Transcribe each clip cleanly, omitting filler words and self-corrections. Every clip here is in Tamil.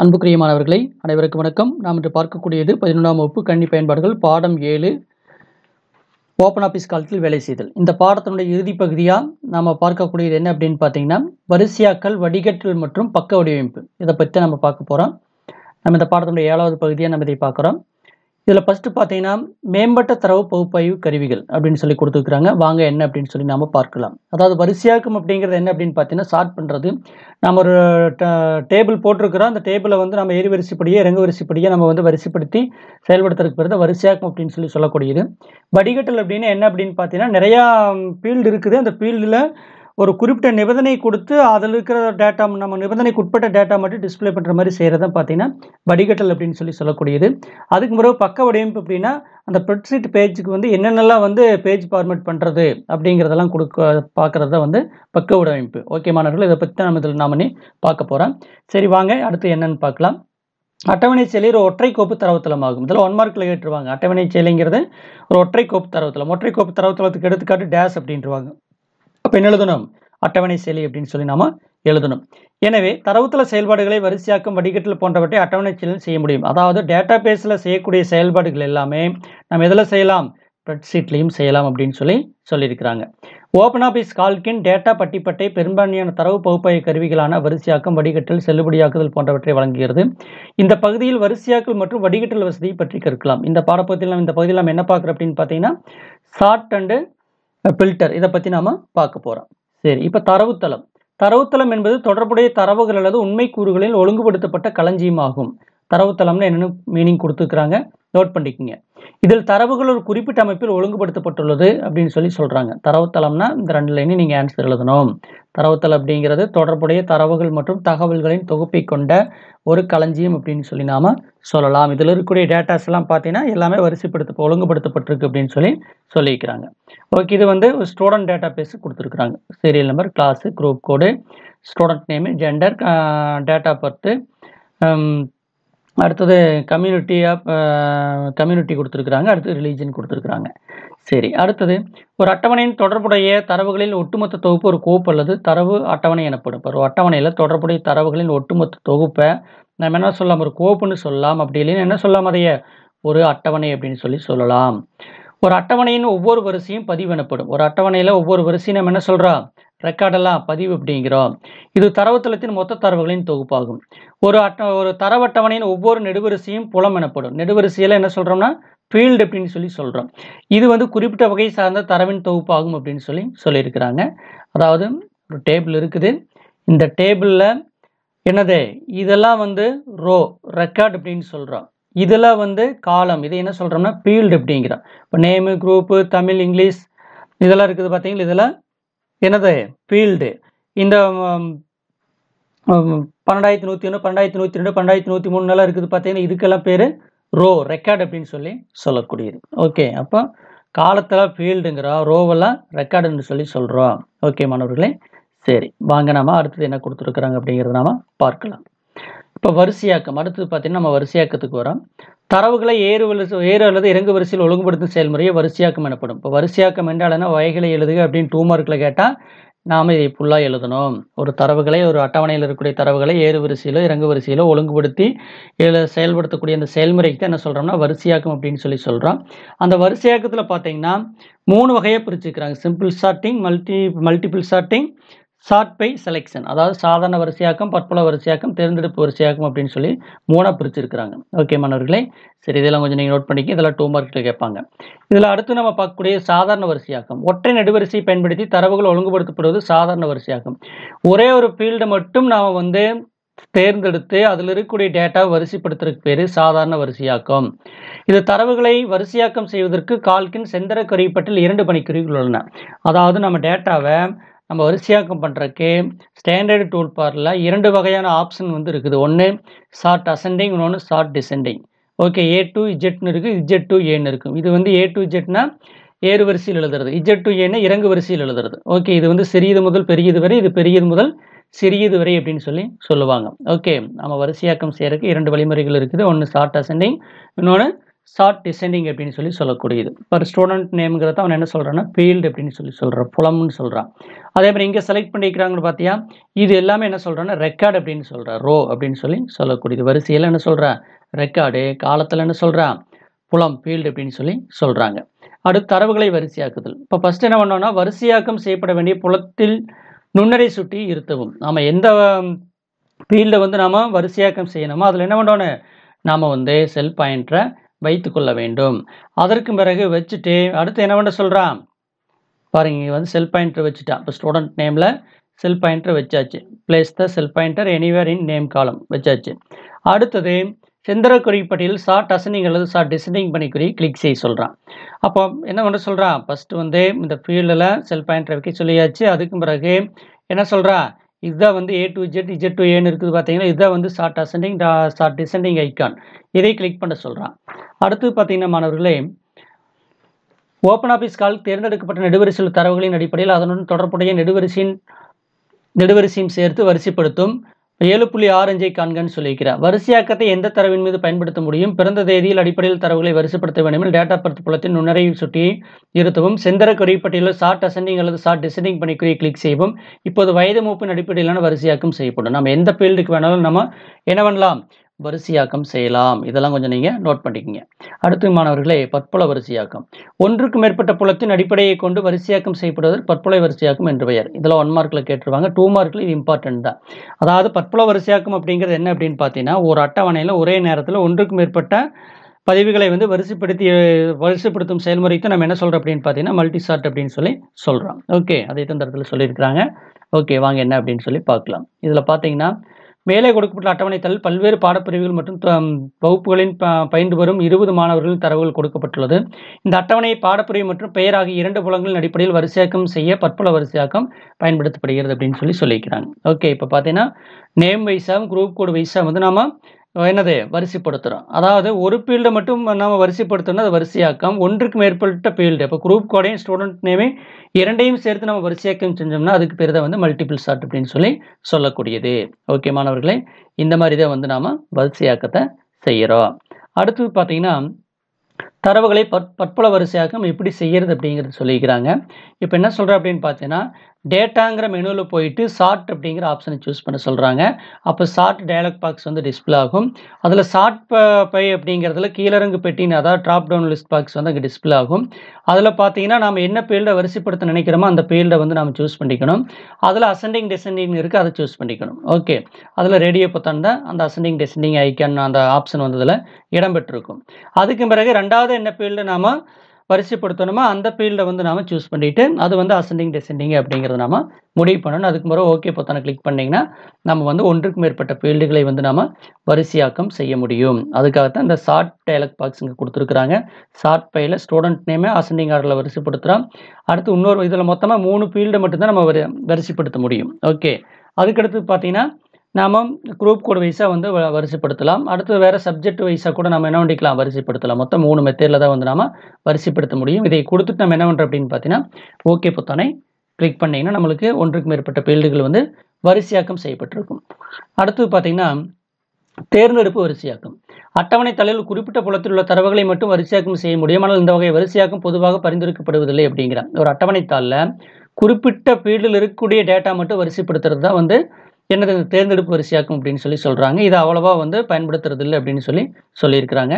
அன்புக்குரிய மாணவர்களை அனைவருக்கும் வணக்கம். நாம் இன்று பார்க்கக்கூடியது 11ஆம் வகுப்பு கணினி பயன்பாடுகள் பாடம் 7 ஓப்பன் ஆஃபீஸ் கால்கில் வேலை செய்தல். இந்த பாடத்தினுடைய இறுதி பகுதியாக நாம் பார்க்கக்கூடியது என்ன அப்படின்னு பார்த்தீங்கன்னா, வரிசையாக்கல், வடிகட்டல் மற்றும் பக்க வடிவமைப்பு. இதை பற்றி நம்ம பார்க்க போகிறோம். நம்ம இந்த பாடத்தினுடைய 7வது பகுதியாக நம்ம இதை பார்க்குறோம். இதில் ஃபஸ்ட்டு பார்த்தீங்கன்னா, மேம்பட்ட தரவு பகுப்பாய்வு கருவிகள் அப்படின்னு சொல்லி கொடுத்துருக்குறாங்க. வாங்க என்ன அப்படின்னு சொல்லி நாம் பார்க்கலாம். அதாவது வரிசையாக்கம் அப்படிங்கிறது என்ன அப்படின்னு பார்த்தீங்கன்னா, சார்ட் பண்ணுறது. நம்ம ஒரு டேபிள் போட்டிருக்கிறோம். அந்த டேபிளை வந்து நம்ம ஏறு வரிசைப்படியே இறங்கு வரிசைப்படியே நம்ம வந்து வரிசைப்படுத்தி செயல்படுத்துறதுக்கு பிறகு வரிசையாக்கம் அப்படின்னு சொல்லி சொல்லக்கூடியது. வடிகட்டல் அப்படின்னு என்ன அப்படின்னு பார்த்தீங்கன்னா, நிறையா ஃபீல்டு இருக்குது. அந்த ஃபீல்டில் ஒரு குறிப்பிட்ட நிபந்தனை கொடுத்து அதில் இருக்கிற டேட்டா, நம்ம நிபந்தனைக்கு உட்பட்ட டேட்டா மட்டும் டிஸ்பிளே பண்ணுற மாதிரி செய்கிறத பார்த்தீங்கன்னா வடிகட்டல் அப்படின்னு சொல்லி சொல்லக்கூடியது. அதுக்கு பிறகு பக்க வடிவமைப்பு அப்படின்னா, அந்த ஸ்ப்ரெட்ஷீட் பேஜுக்கு வந்து என்னென்னலாம் வந்து பேஜ் ஃபார்மேட் பண்ணுறது அப்படிங்கிறதெல்லாம் பார்க்குறத வந்து பக்க வடிவமைப்பு. ஓகே மாணவர்கள், இதை பற்றி தான் நம்ம இதில் நாம பார்க்க போகிறோம். சரி வாங்க அடுத்து என்னன்னு பார்க்கலாம். அட்டவணை செயலி ஒரு ஒற்றை கோப்பு தரவுத்தளம் ஆகும். இதில் 1 மார்க்கில் கேட்டுருவாங்க. அட்டவணை செயலிங்கிறது ஒரு ஒற்றை கோப்பு தரவுத்தளம். ஒற்றை கோப்பு தரவுத்தளத்துக்கு எடுத்துக்காட்டு டேஷ் அப்படின்ட்டுருவாங்க. அப்போ என்ன எழுதணும்? அட்டவணை செயலி அப்படின்னு சொல்லி நாம எழுதணும். எனவே தரவுத்தள செயல்பாடுகளை வரிசையாக்கம், வடிகட்டல் போன்றவற்றை அட்டவணை செயலில் செய்ய முடியும். அதாவது டேட்டா பேஸில் செய்யக்கூடிய செயல்பாடுகள் எல்லாமே நம்ம எதில் செய்யலாம்? ஸ்ப்ரெட்ஷீட்லையும் செய்யலாம் அப்படின்னு சொல்லியிருக்கிறாங்க. ஓப்பன் ஆஃபீஸ் கால்கின் டேட்டா பட்டிப்பட்டை பெரும்பான்மையான தரவு பகுப்பாய்வு கருவிகளான வரிசையாக்கம், வடிகட்டல், செல்லுபடியாக்குதல் போன்றவற்றை வழங்குகிறது. இந்த பகுதியில் வரிசையாக்கல் மற்றும் வடிகட்டல் வசதியை பற்றி கற்கலாம். இந்த பாடப்பகுதியில் இந்த பகுதியில் நம்ம என்ன பார்க்குறோம் அப்படின்னு பார்த்தீங்கன்னா, சார்ட் அண்டு ஃபில்டர் இதை பற்றி நாம் பார்க்க போகிறோம். சரி, இப்போ தரவுத்தளம். தரவுத்தளம் என்பது தொடர்புடைய தரவுகள் அல்லது உண்மை கூறுகளில் ஒழுங்குபடுத்தப்பட்ட களஞ்சியம் ஆகும். தரவுத்தளம்னு என்னென்னு மீனிங் கொடுத்துருக்குறாங்க, நோட் பண்ணிக்கோங்க. இதில் தரவுகள் ஒரு குறிப்பிட்ட அமைப்பில் ஒழுங்குபடுத்தப்பட்டுள்ளது அப்படின்னு சொல்கிறாங்க. தரவுத்தளம்னா இந்த 2 லைனையும் நீங்கள் ஆன்சர் எழுதணும். தரவுத்தளம் அப்படிங்கிறது தொடர்புடைய தரவுகள் மற்றும் தகவல்களின் தொகுப்பை கொண்ட ஒரு களஞ்சியம் அப்படின்னு சொல்லி நாம் சொல்லலாம். இதில் இருக்கக்கூடிய டேட்டாஸ் எல்லாம் பார்த்தீங்கன்னா எல்லாமே ஒழுங்குபடுத்தப்பட்டிருக்கு அப்படின்னு சொல்லியிருக்கிறாங்க. ஓகே, இது வந்து ஸ்டூடெண்ட் டேட்டா பேஸ் கொடுத்துருக்குறாங்க. சீரியல் நம்பர், கிளாஸு, குரூப் கோடு, ஸ்டூடெண்ட் நேமு, ஜெண்டர், டேட்டா பர்த்து, அடுத்தது கம்யூனிட்டி கொடுத்துருக்குறாங்க. அடுத்தது ரிலீஜன் கொடுத்துருக்குறாங்க. சரி, அடுத்தது ஒரு அட்டவணையின் தொடர்புடைய தரவுகளின் ஒட்டுமொத்த தொகுப்பு ஒரு கோப்பு அல்லது தரவு அட்டவணை எனப்படும். ஒரு அட்டவணையில் தொடர்புடைய தரவுகளின் ஒட்டுமொத்த தொகுப்பை நம்ம என்ன சொல்லலாம்? ஒரு கோப்புன்னு சொல்லலாம். அப்படி இல்லைன்னு என்ன சொல்லலாம்? அதைய ஒரு அட்டவணை அப்படின்னு சொல்லலாம். ஒரு அட்டவணையின் ஒவ்வொரு வரிசையும் பதிவு எனப்படும். ஒரு அட்டவணையில் ஒவ்வொரு வரிசையும் நம்ம என்ன சொல்கிறோம்? ரெக்கார்டெல்லாம் பதிவு அப்படிங்கிறோம். இது தரவுத்தளத்தின் மொத்த தரவுகளின் தொகுப்பாகும். ஒரு தரவு அட்டவணையின் ஒவ்வொரு நெடுவரிசையும் புலம் எனப்படும். நெடுவரிசையில் என்ன சொல்கிறோம்னா ஃபீல்டு அப்படின்னு சொல்கிறோம். இது வந்து குறிப்பிட்ட வகை சார்ந்த தரவின் தொகுப்பாகும் அப்படின்னு சொல்லியிருக்கிறாங்க. அதாவது ஒரு டேபிள் இருக்குது. இந்த டேபிளில் என்னது? இதெல்லாம் வந்து ரோ, ரெக்கார்டு அப்படின்னு சொல்கிறோம். இதில் வந்து காலம், இதை என்ன சொல்கிறோம்னா ஃபீல்டு அப்படிங்கிறோம். இப்போ நேமு, குரூப்பு, தமிழ், இங்கிலீஷ் இதெல்லாம் இருக்குது பார்த்தீங்களா? இதில் என்னது? ஃபீல்டு. இந்த 12101, 12102, 12103 எல்லாம் இருக்குது பார்த்தீங்கன்னா, இதுக்கெல்லாம் பேர் ரோ, ரெக்கார்டு அப்படின்னு சொல்லக்கூடியது. ஓகே, அப்போ காலத்தில் ஃபீல்டுங்கிறோம், ரோவெல்லாம் ரெக்கார்டுன்னு சொல்கிறோம். ஓகே மாணவர்களே, சரி வாங்க நாம அடுத்தது என்ன கொடுத்துருக்குறாங்க அப்படிங்கிறத நாம பார்க்கலாம். இப்போ வரிசையாக்கம். அடுத்தது பார்த்தீங்கன்னா நம்ம வரிசையாக்கத்துக்கு வரோம். தரவுகளை ஏறு அல்லது இறங்கு வரிசையில் ஒழுங்குபடுத்தும் செயல்முறையை வரிசையாக்கம் எனப்படும். இப்போ வரிசையாக்கம் என்றால் என்ன? வகைகளை எழுதுக அப்படின்னு 2 மார்க்கில் கேட்டால் நாம் இதை ஃபுல்லாக எழுதணும். ஒரு தரவுகளை, ஒரு அட்டவணையில் இருக்கக்கூடிய தரவுகளை ஏறு வரிசையிலோ இறங்கு வரிசையிலோ ஒழுங்குபடுத்தி செயல்படுத்தக்கூடிய அந்த செயல்முறைக்கு தான் என்ன சொல்கிறோம்னா வரிசையாக்கம் அப்படின்னு சொல்கிறோம். அந்த வரிசையாக்கத்தில் பார்த்தீங்கன்னா 3 வகையாக பிரிச்சுக்கிறாங்க. Simple sorting, multiple sorting, sort by selection. அதாவது சாதாரண வரிசையாக்கம், பற்பல வரிசையாக்கம், தேர்ந்தெடுப்பு வரிசையாக்கம் அப்படின்னு சொல்லி 3ஆக பிரிச்சிருக்கிறாங்க. ஓகே மாணவர்களே, சரி இதெல்லாம் கொஞ்சம் நீங்கள் நோட் பண்ணிக்க. இதெல்லாம் 2 மார்க்கில் கேட்பாங்க. இதில் அடுத்து நம்ம பார்க்கக்கூடிய சாதாரண வரிசையாக்கம். ஒற்றை நெடுவரிசையை பயன்படுத்தி தரவுகள் ஒழுங்குபடுத்தப்படுவது சாதாரண வரிசையாக்கம். ஒரே ஒரு ஃபீல்டை மட்டும் நாம் வந்து தேர்ந்தெடுத்து அதில் இருக்கக்கூடிய டேட்டாவை வரிசைப்படுத்துறதுக்கு பேர் சாதாரண வரிசையாக்கம். இது தரவுகளை வரிசையாக்கம் செய்வதற்கு கால்கின் செந்தர கருவிப்பட்டில் 2 பணிக்கருவிகள் உள்ளன. அதாவது நம்ம டேட்டாவை நம்ம வரிசையாக்கம் பண்ணுறதுக்கு ஸ்டாண்டர்டு டூல் பாரில் 2 வகையான ஆப்ஷன் வந்து இருக்குது. ஒன்று ஷார்ட் அசெண்டிங், இன்னொன்று short descending. Okay, A to Zன்னு இருக்குது, Z to Aன்னு இருக்கும். இது வந்து A to Zனா ஏறு வரிசையில் எழுதுறது, Z to Aன்னு இறங்கு வரிசையில் எழுதுறது. ஓகே, இது வந்து சிறியது முதல் பெரியது வரை, இது பெரியது முதல் சிறியது வரை அப்படின்னு சொல்லுவாங்க. ஓகே, நம்ம வரிசையாக்கம் செய்யறதுக்கு 2 வழிமுறைகள் இருக்குது. ஒன்று ஷார்ட் அசெண்டிங், இன்னொன்று ஷார்ட் டிசெண்டிங் அப்படின்னு சொல்லக்கூடியது. இப்போ ஸ்டூடெண்ட் நேம்ங்கிறத அவன் என்ன சொல்கிறான்னா ஃபீல்டு அப்படின்னு சொல்கிறான், புலம்னு சொல்கிறான். அதே மாதிரி இங்கே செலக்ட் பண்ணிக்கிறாங்கன்னு பார்த்தியா, இது எல்லாமே என்ன சொல்கிறான்னா ரெக்கார்டு அப்படின்னு சொல்கிறான், ரோ அப்படின்னு சொல்லக்கூடியது. வரிசையில் என்ன சொல்கிறான் ரெக்கார்டு, காலத்தில் என்ன சொல்கிறான் புலம் ஃபீல்டு அப்படின்னு சொல்கிறாங்க. அடுத்து தரவுகளை வரிசையாக்குதல். இப்போ ஃபஸ்ட் என்ன பண்ணோம்னா வரிசையாக்கம் செய்யப்பட வேண்டிய புலத்தில் நுண்ணறை சுட்டி இருத்தவும். நாம் எந்த ஃபீல்டை வந்து நாம் வரிசையாக்கம் செய்யணுமோ அதில் என்ன பண்ணோன்னு நாம் வந்து செல் பாயிண்டரை வைத்து கொள்ள வேண்டும். அதற்கு பிறகு வச்சுட்டு அடுத்து என்ன பண்ண சொல்கிறான் பாருங்க, இங்கே வந்து செல் பாயிண்டர் வச்சுட்டான். இப்போ ஸ்டூடெண்ட் நேமில் செல் பாயிண்டர் வச்சாச்சு. Place the sell pointer anywhere in name காலம் வச்சாச்சு. அடுத்தது செந்தர குறிப்பட்டியில் ஷார்ட் அசெண்டிங் அல்லது ஷார்ட் டிசெண்டிங் பண்ணிக்குறி கிளிக் செய்ய சொல்கிறான். அப்போ என்ன பண்ண சொல்கிறான், ஃபஸ்ட்டு வந்து இந்த ஃபீல்டில் செல் பாயிண்டர் வைக்க சொல்லியாச்சு. அதுக்கு பிறகு என்ன சொல்கிறான், இதுதான் வந்து A to Z, Z to Aன்னு இருக்குது பார்த்தீங்கன்னா, இதுதான் வந்து short ascending sort descending icon. இதை கிளிக் பண்ண சொல்கிறான். அடுத்து பார்த்தீங்கன்னா மாணவர்களே, ஓப்பன் ஆஃபீஸ் கால் தேர்ந்தெடுக்கப்பட்ட நெடுவரிசையில் தரவுகளின் அடிப்படையில் அதனுடன் தொடர்புடைய நெடுவரிசையும் சேர்த்து வரிசைப்படுத்தும் 7.65 காண்கன்னு சொல்லியிருக்கிறார். வரிசையாக்கத்தை எந்த தரவின் மீது பயன்படுத்த முடியும்? பிறந்த தேதியில் அடிப்படையில் தரவுகளை வரிசைப்படுத்த வேண்டும். டேட்டா பர்த் புலத்தின் நுண்ணறை சுட்டியை இருத்தவும். செந்தர குறிப்பட்டியில் ஷார்ட் அசெண்டிங் அல்லது ஷார்ட் டிசெண்டிங் பணிக்குறியை கிளிக் செய்வோம். இப்போது வயது மூப்பின் அடிப்படையிலான வரிசையாக்கம் செய்யப்படும். நம்ம எந்த ஃபீல்டுக்கு வேணாலும் நம்ம என்ன பண்ணலாம், வரிசையாக்கம் செய்யலாம். இதெல்லாம் கொஞ்சம் நீங்கள் நோட் பண்ணிக்கங்க. அடுத்து மாணவர்களே, பற்புல வரிசையாக்கம். ஒன்றுக்கு மேற்பட்ட புலத்தின் அடிப்படையை கொண்டு வரிசையாக்கம் செய்யப்படுவது பற்புல வரிசையாக்கம் என்று பெயர். இதில் 1 மார்க்கில் கேட்டுருவாங்க, 2 மார்க்கில் இது இம்பார்ட்டன்ட் தான். அதாவது பற்புல வரிசையாக்கம் அப்படிங்கிறது என்ன அப்படின்னு பார்த்தீங்கன்னா, ஒரு அட்டவணையில் ஒரே நேரத்தில் ஒன்றுக்கு மேற்பட்ட பதிவுகளை வந்து வரிசைப்படுத்தும் செயல்முறைக்கு நம்ம என்ன சொல்கிறோம் அப்படின்னு பார்த்தீங்கன்னா மல்டி சார்ட் அப்படின்னு சொல்கிறோம். ஓகே, அதை தான் இந்த இடத்துல சொல்லியிருக்கிறாங்க. ஓகே, வாங்க என்ன அப்படின்னு சொல்லி பார்க்கலாம். இதில் பார்த்தீங்கன்னா மேலே கொடுக்கப்பட்ட அட்டவணைத்தல் பல்வேறு பாடப்பிரிவுகள் மற்றும் வகுப்புகளின் பயின்று வரும் 20 மாணவர்களின் தரவுகள் கொடுக்கப்பட்டுள்ளது. இந்த அட்டவணையை பாடப்பிரிவு மற்றும் பெயர் ஆகிய 2 புலங்களின் அடிப்படையில் வரிசையாக்கம் செய்ய பற்புல வரிசையாக்கம் பயன்படுத்தப்படுகிறது அப்படின்னு சொல்லிக்கிறாங்க. ஓகே, இப்போ பார்த்தீங்கன்னா நேம் வைஸாகவும் குரூப் கோடு வைஸாக வந்து நாம் என்னது வரிசைப்படுத்துகிறோம். அதாவது ஒரு ஃபீல்டை மட்டும் நம்ம வரிசைப்படுத்தணும், அது வரிசையாக்கம். ஒன்றுக்கு மேற்பட்ட ஃபீல்டு, இப்போ குரூப் கோடையும் ஸ்டூடெண்ட் நேமே இரண்டையும் சேர்த்து நம்ம வரிசையாக்கம் செஞ்சோம்னா அதுக்கு பேர் தான் வந்து மல்டிபிள் சார்ட் அப்படின்னு சொல்லக்கூடியது. ஓகே மாணவர்களே, இந்த மாதிரி தான் வந்து நாம் வரிசையாக்கத்தை செய்கிறோம். அடுத்து பார்த்தீங்கன்னா தரவுகளை பற்புல வரிசையாக்கம் எப்படி செய்கிறது அப்படிங்கிறது சொல்லிக்கிறாங்க. இப்போ என்ன சொல்கிறேன் அப்படின்னு பார்த்தீங்கன்னா, டேட்டாங்கிற மெனுவில் போயிட்டு ஷார்ட் அப்படிங்கிற ஆப்ஷனை சூஸ் பண்ண சொல்கிறாங்க. அப்போ ஷார்ட் டயலாக் பாக்ஸ் வந்து டிஸ்பிளே ஆகும். அதில் ஷார்ட் பை அப்படிங்கிறதுல கீழறங்கு பெட்டின்னு, அதாவது ட்ராப் டவுன் லிஸ்ட் பாக்ஸ் வந்து அங்கே டிஸ்பிளே ஆகும். அதில் பார்த்தீங்கன்னா நம்ம என்ன ஃபீல்டை வரிசைப்படுத்த நினைக்கிறோமோ அந்த ஃபீல்டை வந்து நம்ம சூஸ் பண்ணிக்கணும். அதில் அசெண்டிங் டிசெண்டிங் இருக்குது, அதை சூஸ் பண்ணிக்கணும். ஓகே, அதில் ரேடியோ பொத்தான் தான் அந்த அசெண்டிங் டிசெண்டிங் ஐக்கான் அந்த ஆப்ஷன் வந்ததில் இடம்பெற்றிருக்கும். அதுக்கு பிறகு ரெண்டாவது என்ன ஃபீல்டை நாம் வரிசைப்படுத்தணுமோ அந்த ஃபீல்டை வந்து நாம் சூஸ் பண்ணிவிட்டு அது வந்து அசெண்டிங் டிசெண்டிங் அப்படிங்கிறத நம்ம முடிவு பண்ணணும். அதுக்கு பிறகு ஓகே பொத்தானை கிளிக் பண்ணிங்கன்னா நம்ம வந்து ஒன்றுக்கு மேற்பட்ட ஃபீல்டுகளை வந்து நாம் வரிசையாக்கம் செய்ய முடியும். அதுக்காகத்தான் இந்த ஷார்ட் டயலாக் பாக்ஸ் இங்கே கொடுத்துருக்குறாங்க. ஷார்ட் பையில் ஸ்டூடெண்ட் நேமே அசெண்டிங் ஆர்டரில் வரிசைப்படுத்துகிறோம். அடுத்து இன்னொரு இதில் மொத்தமாக 3 ஃபீல்டு மட்டும்தான் நம்ம வரிசைப்படுத்த முடியும். ஓகே, அதுக்கடுத்து பார்த்தீங்கன்னா நாம் குரூப் கோட் வைஸாக வந்து வரிசைப்படுத்தலாம். அடுத்து வேறு சப்ஜெக்ட் வைஸாக கூட நம்ம என்ன பண்ணிக்கலாம், வரிசைப்படுத்தலாம். மொத்தம் 3 மெத்தேடில் தான் வந்து நாம் வரிசைப்படுத்த முடியும். இதை கொடுத்துட்டு நம்ம என்ன பண்ணுறோம் அப்படின்னு பார்த்தீங்கன்னா ஓகே பொத்தானை கிளிக் பண்ணிங்கன்னா நம்மளுக்கு ஒன்றுக்கு மேற்பட்ட ஃபீல்டுகள் வந்து வரிசையாக்கம் செய்யப்பட்டிருக்கும். அடுத்து பார்த்தீங்கன்னா தேர்ந்தெடுப்பு வரிசையாக்கம். அட்டவணை தலையில் குறிப்பிட்ட புலத்தில் உள்ள தரவுகளை மட்டும் வரிசையாக்கம் செய்ய முடியும். ஆனால் இந்த வகை வரிசையாக்கம் பொதுவாக பரிந்துரைக்கப்படுவதில்லை அப்படிங்கிற ஒரு அட்டவணைத்தாளில் குறிப்பிட்ட ஃபீல்டில் இருக்கக்கூடிய டேட்டா மட்டும் வரிசைப்படுத்துறது தான் வந்து என்னது தேர்ந்தெடுப்பு வரிசையாக்கம் அப்படின்னு சொல்கிறாங்க. இதை அவ்வளவா வந்து பயன்படுத்துறது இல்லை அப்படின்னு சொல்லியிருக்கிறாங்க.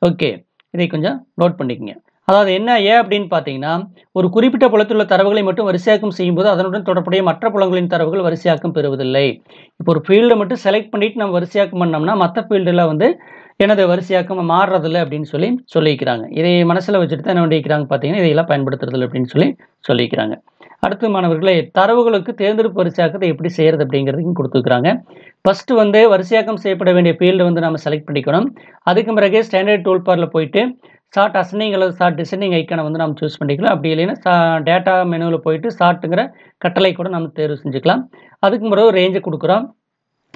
ஓகே, இதை கொஞ்சம் நோட் பண்ணிக்கங்க. அதாவது ஏன் அப்படின்னு பார்த்தீங்கன்னா, ஒரு குறிப்பிட்ட புலத்தில் உள்ள தரவுகளை மட்டும் வரிசையாக்கம் செய்யும்போது அதனுடன் தொடர்புடைய மற்ற புலங்களின் தரவுகள் வரிசையாக்கம் பெறுவதில்லை. இப்போ ஒரு ஃபீல்டை மட்டும் செலக்ட் பண்ணிட்டு நம்ம வரிசையாக்கம் பண்ணோம்னா மற்ற ஃபீல்டில் வந்து எனது வரிசையாக்கம் மாறுறதில்லை அப்படின்னு சொல்லிக்கிறாங்க. இதை மனசில் வச்சுட்டு தான் என்ன பண்ணிக்கிறாங்க பார்த்தீங்கன்னா இதையெல்லாம் பயன்படுத்துறதில்லை அப்படின்னு சொல்லிக்கிறாங்க. அடுத்து மாணவர்களே, தரவுகளுக்கு தேர்ந்தெடுப்பு வரிசையாக்கத்தை எப்படி செய்கிறது அப்படிங்கிறதையும் கொடுத்துருக்குறாங்க. ஃபஸ்ட்டு வந்து வரிசையாக்கம் செய்யப்பட வேண்டிய ஃபீல்டை வந்து நம்ம செலக்ட் பண்ணிக்கணும். அதுக்கு பிறகு ஸ்டாண்டர்ட் டூல் பாரில் போயிட்டு ஷார்ட் அசெண்டிங் அல்லது ஷார்ட் டிசெண்டிங் ஐக்கானை வந்து நம்ம சூஸ் பண்ணிக்கலாம். அப்படி இல்லைன்னா டேட்டா மெனுவில் போயிட்டு ஷார்ட்டுங்கிற கட்டளை கூட நம்ம தேர்வு செஞ்சுக்கலாம். அதுக்கு பிறகு ரேஞ்சை கொடுக்குறோம்.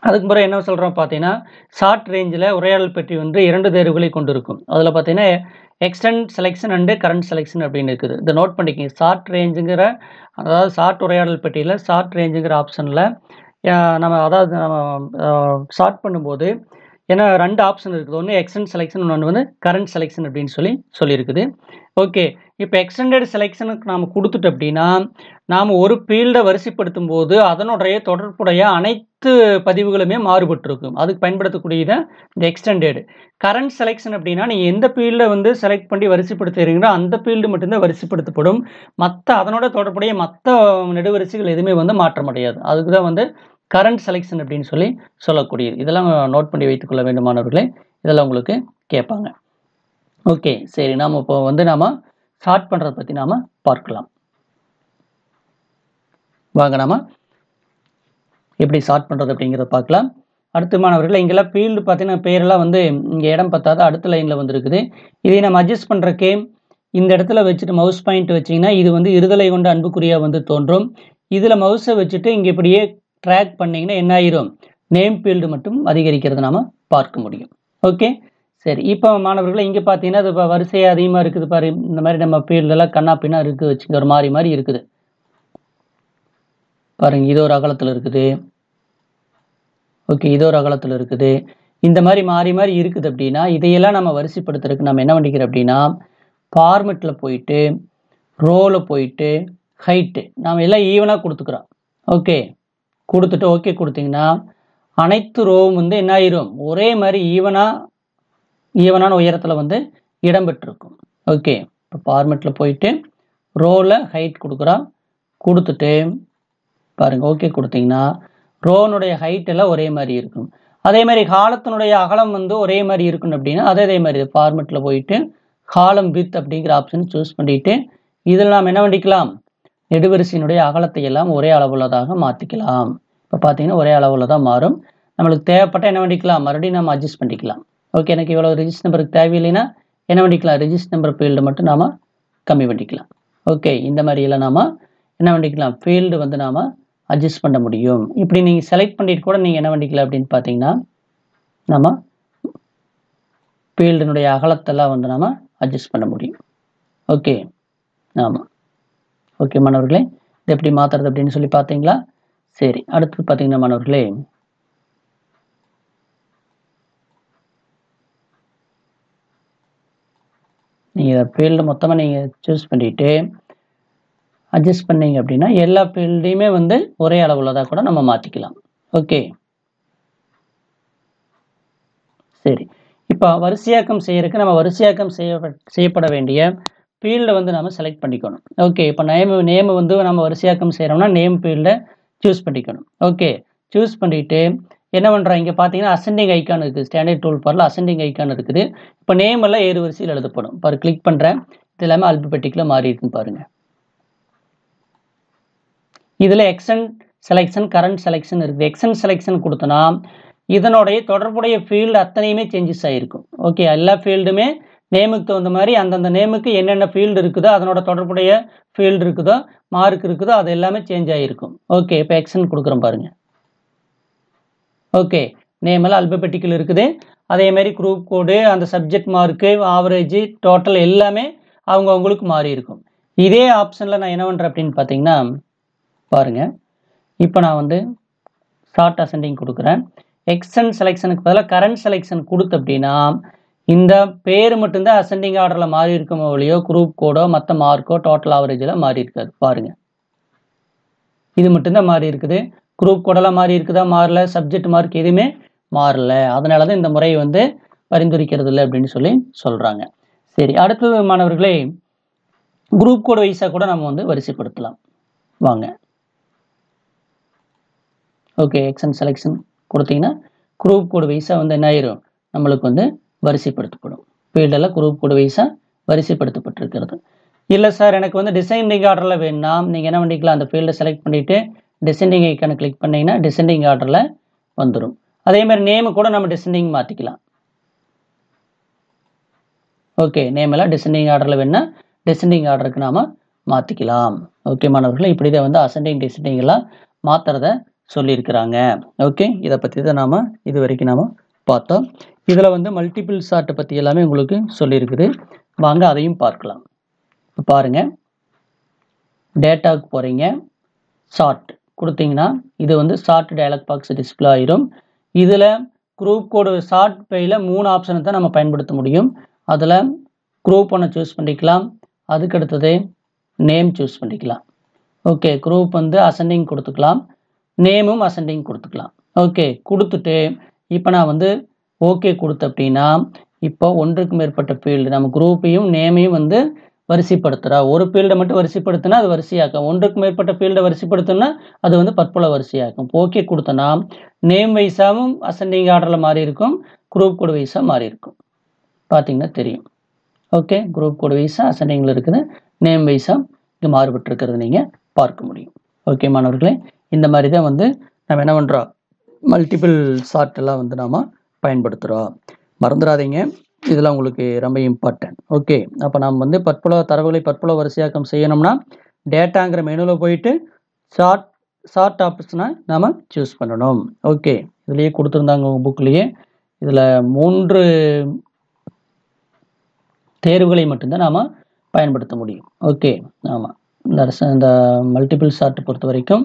அதுக்கு பிறகு என்ன சொல்கிறோம் பார்த்தீங்கன்னா, ஷார்ட் ரேஞ்சில் உரையாடல் பெட்டி வந்து 2 தேர்வுகளை கொண்டு இருக்கும். அதில் பார்த்தீங்கன்னா extend selection and current selection அப்படின்னு இருக்குது. இதை நோட் பண்ணிக்கிங்க. ஷார்ட் ரேஞ்சுங்கிற அதாவது ஷார்ட் உரையாடல் பெட்டியில் ஷார்ட் ரேஞ்சுங்கிற ஆப்ஷனில் நம்ம ஷார்ட் பண்ணும்போது ஏன்னா 2 ஆப்ஷன் இருக்குது. ஒன்று எக்ஸ்டெண்ட் செலெக்ஷன், இன்னொன்று வந்து கரண்ட் செலெக்ஷன் அப்படின்னு சொல்லியிருக்குது. ஓகே, இப்போ எக்ஸ்டெண்டட் செலெக்ஷனுக்கு நாம் கொடுத்துட்டு அப்படின்னா நாம் ஒரு ஃபீல்டை வரிசைப்படுத்தும் போது அதனுடைய தொடர்புடைய அனைத்து பதிவுகளுமே மாறுபட்டிருக்கும். அதுக்கு பயன்படுத்தக்கூடியது இந்த எக்ஸ்டெண்டட். கரண்ட் செலெக்ஷன் அப்படின்னா நீங்கள் எந்த ஃபீல்டை வந்து செலக்ட் பண்ணி வரிசைப்படுத்துகிறீங்களோ அந்த ஃபீல்டு மட்டும்தான் வரிசைப்படுத்தப்படும். மற்ற அதனோட தொடர்புடைய மற்ற நெடுவரிசைகள் எதுவுமே வந்து மாற்றமடையாது. அதுக்கு தான் வந்து கரண்ட் செலெக்ஷன் அப்படின்னு சொல்லக்கூடியது. இதெல்லாம் நோட் பண்ணி வைத்துக்கொள்ள வேண்டுமானவர்களே. இதெல்லாம் உங்களுக்கு கேட்பாங்க. ஓகே, சரி, நாம் இப்போ வந்து நாம் ஷார்ட் பண்ணுறதை பற்றி நாம் பார்க்கலாம். வாங்க நாம் எப்படி ஷார்ட் பண்ணுறது அப்படிங்கிறத பார்க்கலாம். அடுத்த மாணவர்கள் இங்கெல்லாம் ஃபீல்டு பார்த்தீங்கன்னா பேரெல்லாம் வந்து இங்கே இடம் பார்த்தாத அடுத்த லைனில் வந்துருக்குது. இதை நம்ம அட்ஜஸ்ட் பண்ணுறக்கே இந்த இடத்துல வச்சுட்டு மவுஸ் பாயிண்ட் வச்சிங்கன்னா இது வந்து இருதலை கொண்ட அன்புக்குறியாக வந்து தோன்றும். இதில் மவுஸை வச்சுட்டு இங்கே இப்படியே ட்ராக் பண்ணிங்கன்னா என்ன ஆயிரும், நேம் ஃபீல்டு மட்டும் அதிகரிக்கிறது நாம் பார்க்க முடியும். ஓகே, சரி, இப்போ மாணவர்களை இங்கே பார்த்தீங்கன்னா அது இப்போ வரிசையாக அதிகமாக இருக்குது பாரு. இந்த மாதிரி நம்ம ஃபீல்டெல்லாம் கண்ணா பின்னா இருக்குது வச்சுங்க, ஒரு மாதிரி இருக்குது பாருங்க. இது ஒரு அகலத்தில் இருக்குது. ஓகே, இது ஒரு அகலத்தில் இருக்குது. இந்த மாதிரி மாறி இருக்குது அப்படின்னா இதையெல்லாம் நம்ம வரிசைப்படுத்துறதுக்கு நம்ம என்ன பண்ணிக்கிறோம் அப்படின்னா ஃபார்மெட்டில் போயிட்டு ரோவில் போயிட்டு ஹைட்டு நாம் எல்லாம் ஈவனாக கொடுத்துக்கிறோம். ஓகே, கொடுத்துட்டு ஓகே கொடுத்தீங்கன்னா அனைத்து ரோவும் வந்து என்ன ஆயிரும், ஒரே மாதிரி ஈவனான உயரத்தில் வந்து இடம்பெற்றிருக்கும். ஓகே, இப்போ ஃபார்மெட்டில் போயிட்டு ரோவில் ஹைட் கொடுக்குறோம். கொடுத்துட்டு பாருங்கள் ஓகே கொடுத்தீங்கன்னா ரோனுடைய ஹைட் எல்லாம் ஒரே மாதிரி இருக்கும். அதே மாதிரி காலத்தினுடைய அகலம் வந்து ஒரே மாதிரி இருக்கணும் அப்படின்னா அதே மாதிரி ஃபார்மெட்டில் போயிட்டு காலம் வித் அப்படிங்கிற ஆப்ஷன் சூஸ் பண்ணிட்டு இதில் நாம் என்ன பண்ணிக்கலாம், நெடுவரிசையினுடைய அகலத்தை எல்லாம் ஒரே அளவுள்ளதாக மாற்றிக்கலாம். இப்போ பார்த்தீங்கன்னா ஒரே அளவில் தான் மாறும். நம்மளுக்கு தேவைப்பட்ட என்ன பண்ணிக்கலாம், மறுபடியும் நம்ம அட்ஜஸ்ட் பண்ணிக்கலாம். ஓகே, எனக்கு இவ்வளோ ரெஜிஸ்டர் நம்பருக்கு தேவையில்லைன்னா என்ன பண்ணிக்கலாம், ரெஜிஸ்டர் நம்பர் ஃபீல்டு மட்டும் நாம் கம்மி பண்ணிக்கலாம். ஓகே, இந்த மாதிரியெல்லாம் நாம் என்ன பண்ணிக்கலாம், ஃபீல்டு வந்து நாம் அட்ஜஸ்ட் பண்ண முடியும். இப்படி நீங்கள் செலக்ட் பண்ணிட்டு கூட நீங்கள் என்ன பண்ணிக்கலாம் அப்படின்னு பார்த்தீங்கன்னா நம்ம ஃபீல்டினுடைய அகலத்தெல்லாம் வந்து நாம் அட்ஜஸ்ட் பண்ண முடியும். ஓகே, ஆமாம். ஓகே மாணவர்களே, இது எப்படி மாற்றுறது அப்படின்னு சொல்லி பார்த்தீங்களா? சரி, அடுத்து பார்த்தீங்கன்னா மாணவர்களே நீங்கள் ஃபீல்டு மொத்தமாக நீங்கள் சூஸ் பண்ணிவிட்டு அட்ஜஸ்ட் பண்ணீங்க அப்படின்னா எல்லா ஃபீல்டையுமே வந்து ஒரே அளவுள்ளதாக கூட நம்ம மாற்றிக்கலாம். ஓகே, சரி, இப்போ வரிசையாக்கம் செய்யறதுக்கு நம்ம வரிசையாக்கம் செய்யப்பட வேண்டிய ஃபீல்டை வந்து நம்ம செலக்ட் பண்ணிக்கணும். ஓகே, இப்போ நேம் வந்து நம்ம வரிசையாக்கம் செய்கிறோம்னா நேம் ஃபீல்டை சூஸ் பண்ணிக்கணும். ஓகே, சூஸ் பண்ணிவிட்டு என்ன பண்ணுறோம், இங்கே பார்த்தீங்கன்னா அசெண்டிங் ஐக்கான் இருக்குது. ஸ்டாண்டர்ட் டூல் பாரில் அசெண்டிங் ஐக்கான் இருக்குது. இப்போ நேம் எல்லாம் ஏறு வரிசையில் எழுதப்படும். பாரு, கிளிக் பண்ணுறேன். இது எல்லாமே அல்பபெட்டிக்கில் மாறி இருக்குன்னு பாருங்கள். இதில் எக்ஸ்டெண்ட் செலெக்ஷன், கரண்ட் செலெக்ஷன் இருக்குது. எக்ஸ்டெண்ட் செலெக்ஷன் கொடுத்தனா இதனுடைய தொடர்புடைய ஃபீல்டு அத்தனையுமே சேஞ்சஸ் ஆகிருக்கும். ஓகே, எல்லா ஃபீல்டுமே நேமுக்கு தகுந்த மாதிரி அந்தந்த நேமுக்கு என்னென்ன ஃபீல்டு இருக்குதோ அதனோட தொடர்புடைய ஃபீல்டு இருக்குதோ மார்க் இருக்குதோ அது எல்லாமே சேஞ்ச் ஆகிருக்கும். ஓகே, இப்போ எக்ஸ்டெண்ட் கொடுக்குறோம் பாருங்கள். ஓகே, நேம் எல்லாம் அல்பபெட்டிக்கல் இருக்குது. அதே மாதிரி குரூப் கோடு, அந்த சப்ஜெக்ட் மார்க்கு, ஆவரேஜ், டோட்டல் எல்லாமே அவங்களுக்கு மாறி இருக்கும். இதே ஆப்ஷனில் நான் என்ன பண்ணுறேன் அப்படின்னு பார்த்தீங்கன்னா பாருங்கள், இப்போ நான் வந்து ஷார்ட் அசெண்டிங் கொடுக்குறேன். எக்ஸ்டெண்ட் செலெக்ஷனுக்கு பதிலாக கரண்ட் செலெக்ஷன் கொடுத்து அப்படின்னா இந்த பேர் மட்டும்தான் அசெண்டிங் ஆர்டரில் மாறி இருக்கும் ஒழியோ குரூப் கோடோ மற்ற மார்க்கோ டோட்டல் ஆவரேஜில் மாறி இருக்காது. பாருங்கள், இது மட்டும்தான் மாறி இருக்குது. குரூப் கோடெல்லாம் மாறி இருக்குதா, மாறல. சப்ஜெக்ட் மார்க் எதுவுமே மாறல. அதனால தான் இந்த முறை வந்து பரிந்துரைக்கிறது இல்லை அப்படின்னு சொல்கிறாங்க. சரி, அடுத்தது மாணவர்களே குரூப் கோடு வைஸாக கூட நம்ம வந்து வரிசைப்படுத்தலாம். வாங்க. ஓகே, எக்ஸ்டெண்ட் செலெக்ஷன் கொடுத்தீங்கன்னா குரூப் கோடு வைஸாக வந்து என்ன ஆயிரும், நம்மளுக்கு வந்து வரிசைப்படுத்தப்படும். ஃபீல்டெல்லாம் குரூப் கோடு வைஸாக வரிசைப்படுத்தப்பட்டிருக்கிறது. இல்லை சார், எனக்கு வந்து டிசெண்டிங் ஆர்டரில் வேணும்னா நீங்கள் என்ன பண்ணிக்கலாம், அந்த ஃபீல்டை செலக்ட் பண்ணிவிட்டு டிசெண்டிங் ஐக்கானை கிளிக் பண்ணிங்கன்னா டிசெண்டிங் ஆர்டரில் வந்துடும். அதே மாதிரி நேமு கூட நம்ம டிசெண்டிங் மாற்றிக்கலாம். ஓகே, நேம் எல்லாம் டிசெண்டிங் ஆர்டரில் வேணும்னா டிசெண்டிங் ஆர்டருக்கு நாம் மாற்றிக்கலாம். ஓகே மாணவர்களே, இப்படி தான் வந்து அசெண்டிங் டிசெண்டிங் எல்லாம் மாற்றுறத சொல்லியிருக்கிறாங்க. ஓகே, இதை பற்றி தான் நாம் இது வரைக்கும் நாம் பார்த்தோம். இதில் வந்து மல்டிபிள் ஷார்ட்டை பற்றி எல்லாமே உங்களுக்கு சொல்லியிருக்குது. வாங்க அதையும் பார்க்கலாம். இப்போ பாருங்கள், டேட்டாவுக்கு போகிறீங்க, ஷார்ட் கொடுத்தீங்கன்னா இது வந்து ஷார்ட் டயலாக் பாக்ஸ் டிஸ்பிளே ஆயிரும். இதில் குரூப் கோடு ஷார்ட் பேயில் 3 ஆப்ஷனை தான் நம்ம பயன்படுத்த முடியும். அதில் குரூப் 1 சூஸ் பண்ணிக்கலாம். அதுக்கு அடுத்தது நேம் சூஸ் பண்ணிக்கலாம். ஓகே, குரூப் வந்து அசெண்டிங் கொடுத்துக்கலாம், நேமும் அசெண்டிங் கொடுத்துக்கலாம். ஓகே கொடுத்துட்டு இப்போ நான் வந்து ஓகே கொடுத்த அப்படின்னா இப்போ ஒன்றுக்கு மேற்பட்ட ஃபீல்டு நம்ம குரூப்பையும் நேமையும் வந்து வரிசைப்படுத்துகிறா. ஒரு ஃபீல்டை மட்டும் வரிசைப்படுத்தினா அது வரிசையாக்கும், ஒன்றுக்கு மேற்பட்ட ஃபீல்டை வரிசைப்படுத்தினா அது வந்து பற்பல வரிசையாக்கும். ஓகே கொடுத்தனா நேம் வைஸாகவும் அசெண்டிங் ஆர்டரில் மாறி இருக்கும், குரூப் கோடு வைஸாக மாறி இருக்கும். பார்த்தீங்கன்னா தெரியும். ஓகே, குரூப் கோடு வைஸாக அசெண்டிங்கில் இருக்குது, நேம் வைஸாக இங்கே மாறுபட்டு இருக்கிறது நீங்கள் பார்க்க முடியும். ஓகே மாணவர்களே, இந்த மாதிரி தான் வந்து நம்ம என்ன பண்ணுறோம், மல்டிபிள் சார்ட் எல்லாம் வந்து நாம் பயன்படுத்துகிறோம். மறந்துடாதீங்க, இதெல்லாம் உங்களுக்கு ரொம்ப இம்பார்ட்டன்ட். ஓகே, அப்போ நாம் வந்து பற்பல தரவுகளை பற்பல வரிசையாக்கம் செய்யணும்னா டேட்டாங்கிற மெனுவில் போயிட்டு ஷார்ட் ஆப்ஷனை நாம் சூஸ் பண்ணணும். ஓகே, இதுலேயே கொடுத்துருந்தாங்க உங்கள் புக்லேயே. இதில் 3 தேர்வுகளை மட்டும்தான் நாம் பயன்படுத்த முடியும். ஓகே, ஆமாம், இந்த மல்டிபிள் சார்ட் பொறுத்த வரைக்கும்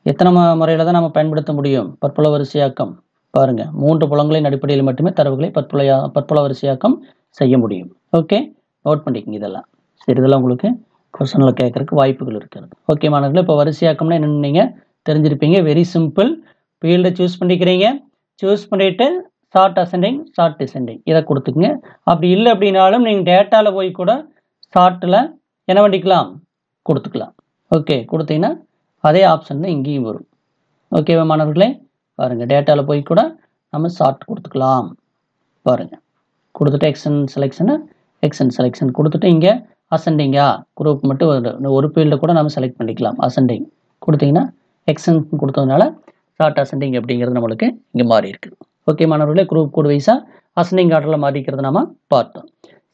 எத்தனை முறையில் தான் நம்ம பயன்படுத்த முடியும்? பற்பல வரிசையாக்கம். பாருங்கள், 3 புலங்களின் அடிப்படையில் மட்டுமே தரவுகளை பற்பல வரிசையாக்கம் செய்ய முடியும். ஓகே, நோட் பண்ணிக்கங்க இதெல்லாம். சரி, இதெல்லாம் உங்களுக்கு கொஸ்டினில் கேட்கறதுக்கு வாய்ப்புகள் இருக்கிறது. ஓகே மாணவர்களே, இப்போ வரிசையாக்கம்னா என்னென்னு நீங்கள் தெரிஞ்சிருப்பீங்க. Very simple. ஃபீல்டை சூஸ் பண்ணிக்கிறீங்க, சூஸ் பண்ணிவிட்டு ஷார்ட் அசெண்டிங் ஷார்ட் டிசெண்டிங் இதை கொடுத்துக்குங்க. அப்படி இல்லை அப்படின்னாலும் நீங்கள் டேட்டாவில் போய் கூட ஷார்ட்டில் என்ன பண்ணிக்கலாம், கொடுத்துக்கலாம். ஓகே, கொடுத்தீங்கன்னா அதே ஆப்ஷன் தான் இங்கேயும் வரும். ஓகேவா மாணவர்களே, பாருங்கள், டேட்டாவில் போய் கூட நம்ம ஷார்ட் கொடுத்துக்கலாம். பாருங்கள், கொடுத்துட்டு எக்ஸ்டன் செலெக்ஷன் கொடுத்துட்டு இங்கே அசெண்டிங்கா குரூப் மட்டும் ஒரு ஃபீல்டை கூட நம்ம செலக்ட் பண்ணிக்கலாம். அசெண்டிங் கொடுத்தீங்கன்னா எக்ஸ்டன் கொடுத்ததுனால ஷார்ட் அசெண்டிங் அப்படிங்கிறது நம்மளுக்கு இங்கே மாறி இருக்குது. ஓகே மாணவர்களே, குரூப் கோடு வைஸாக அசெண்டிங் ஆர்டரில் மாறிக்கிறது நம்ம பார்த்தோம்.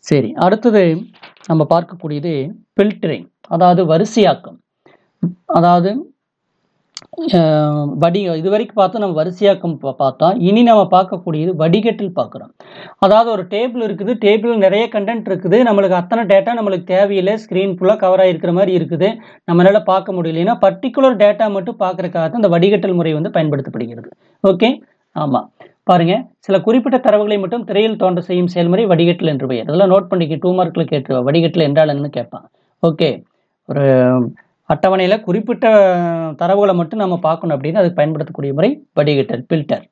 சரி, அடுத்தது நம்ம பார்க்கக்கூடியது ஃபில்டரிங், அதாவது வரிசையாக்கம். அதாவது இது வரைக்கும் பார்த்தோம் நம்ம வரிசையாக்கம் பார்த்தோம். இனி நம்ம பார்க்கக்கூடியது வடிகட்டல் பார்க்குறோம். அதாவது ஒரு டேபிள் இருக்குது, டேபிள் நிறைய கண்டென்ட் இருக்குது, நம்மளுக்கு அத்தனை டேட்டா நம்மளுக்கு தேவையில்லை, ஸ்க்ரீன் ஃபுல்லாக கவர் ஆகிருக்கிற மாதிரி இருக்குது, நம்மளால பார்க்க முடியலைன்னா பர்டிகுலர் டேட்டா மட்டும் பார்க்குறதுக்காக இந்த வடிகட்டல் முறை வந்து பயன்படுத்தப்படுகிறது. ஓகே, ஆமாம், பாருங்க, சில குறிப்பிட்ட தரவுகளை மட்டும் திரையில் தோன்ற செய்யும் செயல்முறை வடிகட்டல் என்று பெயர். இதெல்லாம் நோட் பண்ணிக்க, 2 மார்க்கில் கேட்டு வடிகட்டல் என்றால் என்னன்னு கேட்பான். ஓகே, ஒரு அட்டவணையில் குறிப்பிட்ட தரவுகளை மட்டும் நம்ம பார்க்கணும் அப்படின்னு அதுக்கு பயன்படுத்தக்கூடிய முறை வடிகட்டல், ஃபில்டர்.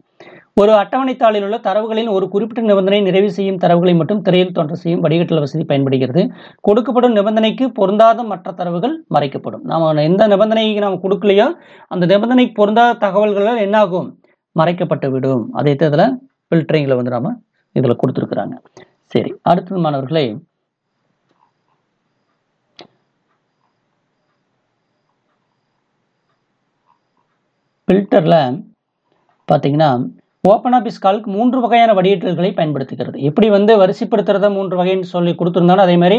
ஒரு அட்டவணை தாளில் உள்ள தரவுகளின் ஒரு குறிப்பிட்ட நிபந்தனை நிறைவு செய்யும் தரவுகளை மட்டும் திரையில் தோன்ற செய்யும் வடிகட்டல் வசதி பயன்படுகிறது. கொடுக்கப்படும் நிபந்தனைக்கு பொருந்தாத மற்ற தரவுகள் மறைக்கப்படும். நாம் எந்த நிபந்தனைக்கு நாம் கொடுக்கலையோ அந்த நிபந்தனைக்கு பொருந்தாத தகவல்கள் என்னாகும், மறைக்கப்பட்டு விடும். அதைத்தான் இதில் ஃபில்டரிங்கில் வந்து நாம் இதில் கொடுத்துருக்குறாங்க. சரி, அடுத்தது மாணவர்களே, ஃபில்டரில் பார்த்தீங்கன்னா ஓப்பன் ஆஃபீஸ் கால்க் 3 வகையான வடிகட்டல்களை பயன்படுத்துகிறது. எப்படி வந்து வரிசைப்படுத்துறத 3 வகைன்னு சொல்லி கொடுத்துருந்தாலும் அதே மாதிரி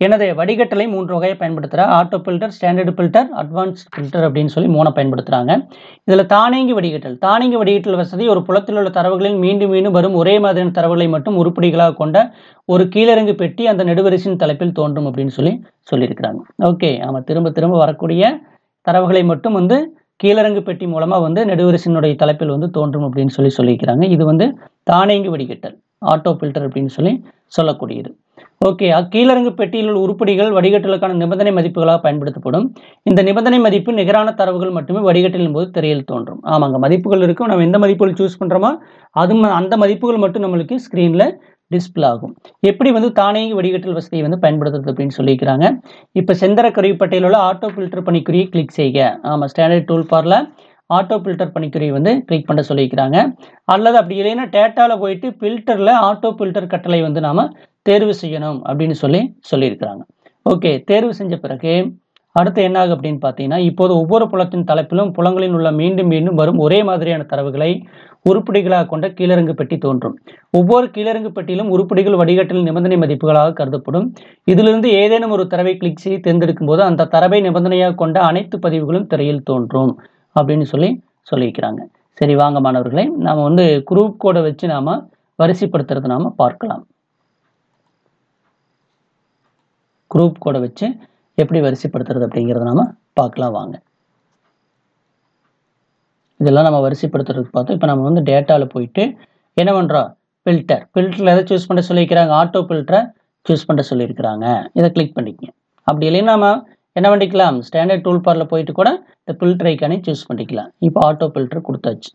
எனது வடிகட்டலை 3 வகையை பயன்படுத்துகிறா. Auto filter, standard filter, advanced filter அப்படின்னு சொல்லி 3 பயன்படுத்துகிறாங்க. இதில் தானியங்கி வடிகட்டல் வசதி ஒரு புலத்தில் உள்ள தரவுகளில் மீண்டும் மீண்டும் வரும் ஒரே மாதிரியான தரவுகளை மட்டும் உருப்படிகளாக கொண்ட ஒரு கீழறங்கு பெட்டி அந்த நெடுவரிசையின் தலைப்பில் தோன்றும் அப்படின்னு சொல்லியிருக்கிறாங்க. ஓகே, ஆமாம், திரும்ப திரும்ப வரக்கூடிய தரவுகளை மட்டும் வந்து கீழறங்கு பெட்டி மூலமாக வந்து நெடுவரிசையினுடைய தலைப்பில் வந்து தோன்றும் அப்படின்னு சொல்லியிருக்கிறாங்க. இது வந்து தானியங்கி வடிகட்டல், ஆட்டோ ஃபில்டர் அப்படின்னு சொல்லக்கூடியது. ஓகே, கீழறங்கு பெட்டியில் உள்ள உருப்படிகள் வடிகட்டலுக்கான நிபந்தனை மதிப்புகளாக பயன்படுத்தப்படும். இந்த நிபந்தனை மதிப்பு நிகரான தரவுகள் மட்டுமே வடிகட்டலின் போது திரையில் தோன்றும். ஆமாங்க, மதிப்புகள் இருக்கும், நம்ம எந்த மதிப்புகள் சூஸ் பண்ணுறோமோ அந்த மதிப்புகள் மட்டும் நம்மளுக்கு ஸ்க்ரீனில் டிஸ்பிளே ஆகும். எப்படி வந்து தானியங்கி வடிகட்டல் வசதியை வந்து பயன்படுத்துறது அப்படின்னு சொல்லியிருக்கிறாங்க. இப்போ செந்தர கருவிப்பட்டையில் உள்ள ஆட்டோ ஃபில்டர் பணிக்குறியை கிளிக் செய்க. ஆமாம், ஸ்டாண்டர்ட் டூல் பார்ல ஆட்டோ ஃபில்டர் பணிக்குறியை வந்து கிளிக் பண்ண சொல்லியிருக்கிறாங்க. அல்லது அப்படி இல்லைன்னா டேட்டாவில் போயிட்டு ஃபில்டரில் ஆட்டோ ஃபில்டர் கட்டளை வந்து நாம் தேர்வு செய்யணும் அப்படின்னு சொல்லியிருக்கிறாங்க. ஓகே, தேர்வு செஞ்ச பிறகு அடுத்து என்ன ஆகும் அப்படின்னு பார்த்தீங்கன்னா, இப்போது ஒவ்வொரு புலத்தின் தலைப்பிலும் புலங்களில் உள்ள மீண்டும் மீண்டும் வரும் ஒரே மாதிரியான தரவுகளை உருப்படிகளாக கொண்ட கீழறங்கு பெட்டி தோன்றும். ஒவ்வொரு கீழறங்கு பெட்டியிலும் உருப்படிகள் வடிகட்டல் நிபந்தனை மதிப்புகளாக கருதப்படும். இதிலிருந்து ஏதேனும் ஒரு தரவை கிளிக் செய்து தேர்ந்தெடுக்கும் போது அந்த தரவை நிபந்தனையாக கொண்ட அனைத்து பதிவுகளும் திரையில் தோன்றும் அப்படின்னு சொல்லியிருக்கிறாங்க. சரி, வாங்க மாணவர்களே, நாம் வந்து குரூப் கோடை வச்சு நாம் வரிசைப்படுத்துறது நாம் பார்க்கலாம். குரூப் கோடை வச்சு எப்படி வரிசைப்படுத்துறது அப்படிங்கிறத நாம பார்க்கலாம் வாங்க. இதெல்லாம் நம்ம வரிசைப்படுத்துறதுக்கு பார்த்தோம். இப்போ நம்ம வந்து டேட்டாவில் போயிட்டு என்ன பண்ணுறோம், ஃபில்டரில் எதை சூஸ் பண்ண சொல்லியிருக்கிறாங்க, ஆட்டோ ஃபில்டரை சூஸ் பண்ண சொல்லியிருக்கிறாங்க. இதை கிளிக் பண்ணிக்கங்க. அப்படி இல்லைன்னா நம்ம என்ன பண்ணிக்கலாம், ஸ்டாண்டர்ட் டூல் பாரில் போயிட்டு கூட இந்த ஃபில்டர் ஐக்கானே சூஸ் பண்ணிக்கலாம். இப்போ ஆட்டோ ஃபில்டர் கொடுத்தாச்சு.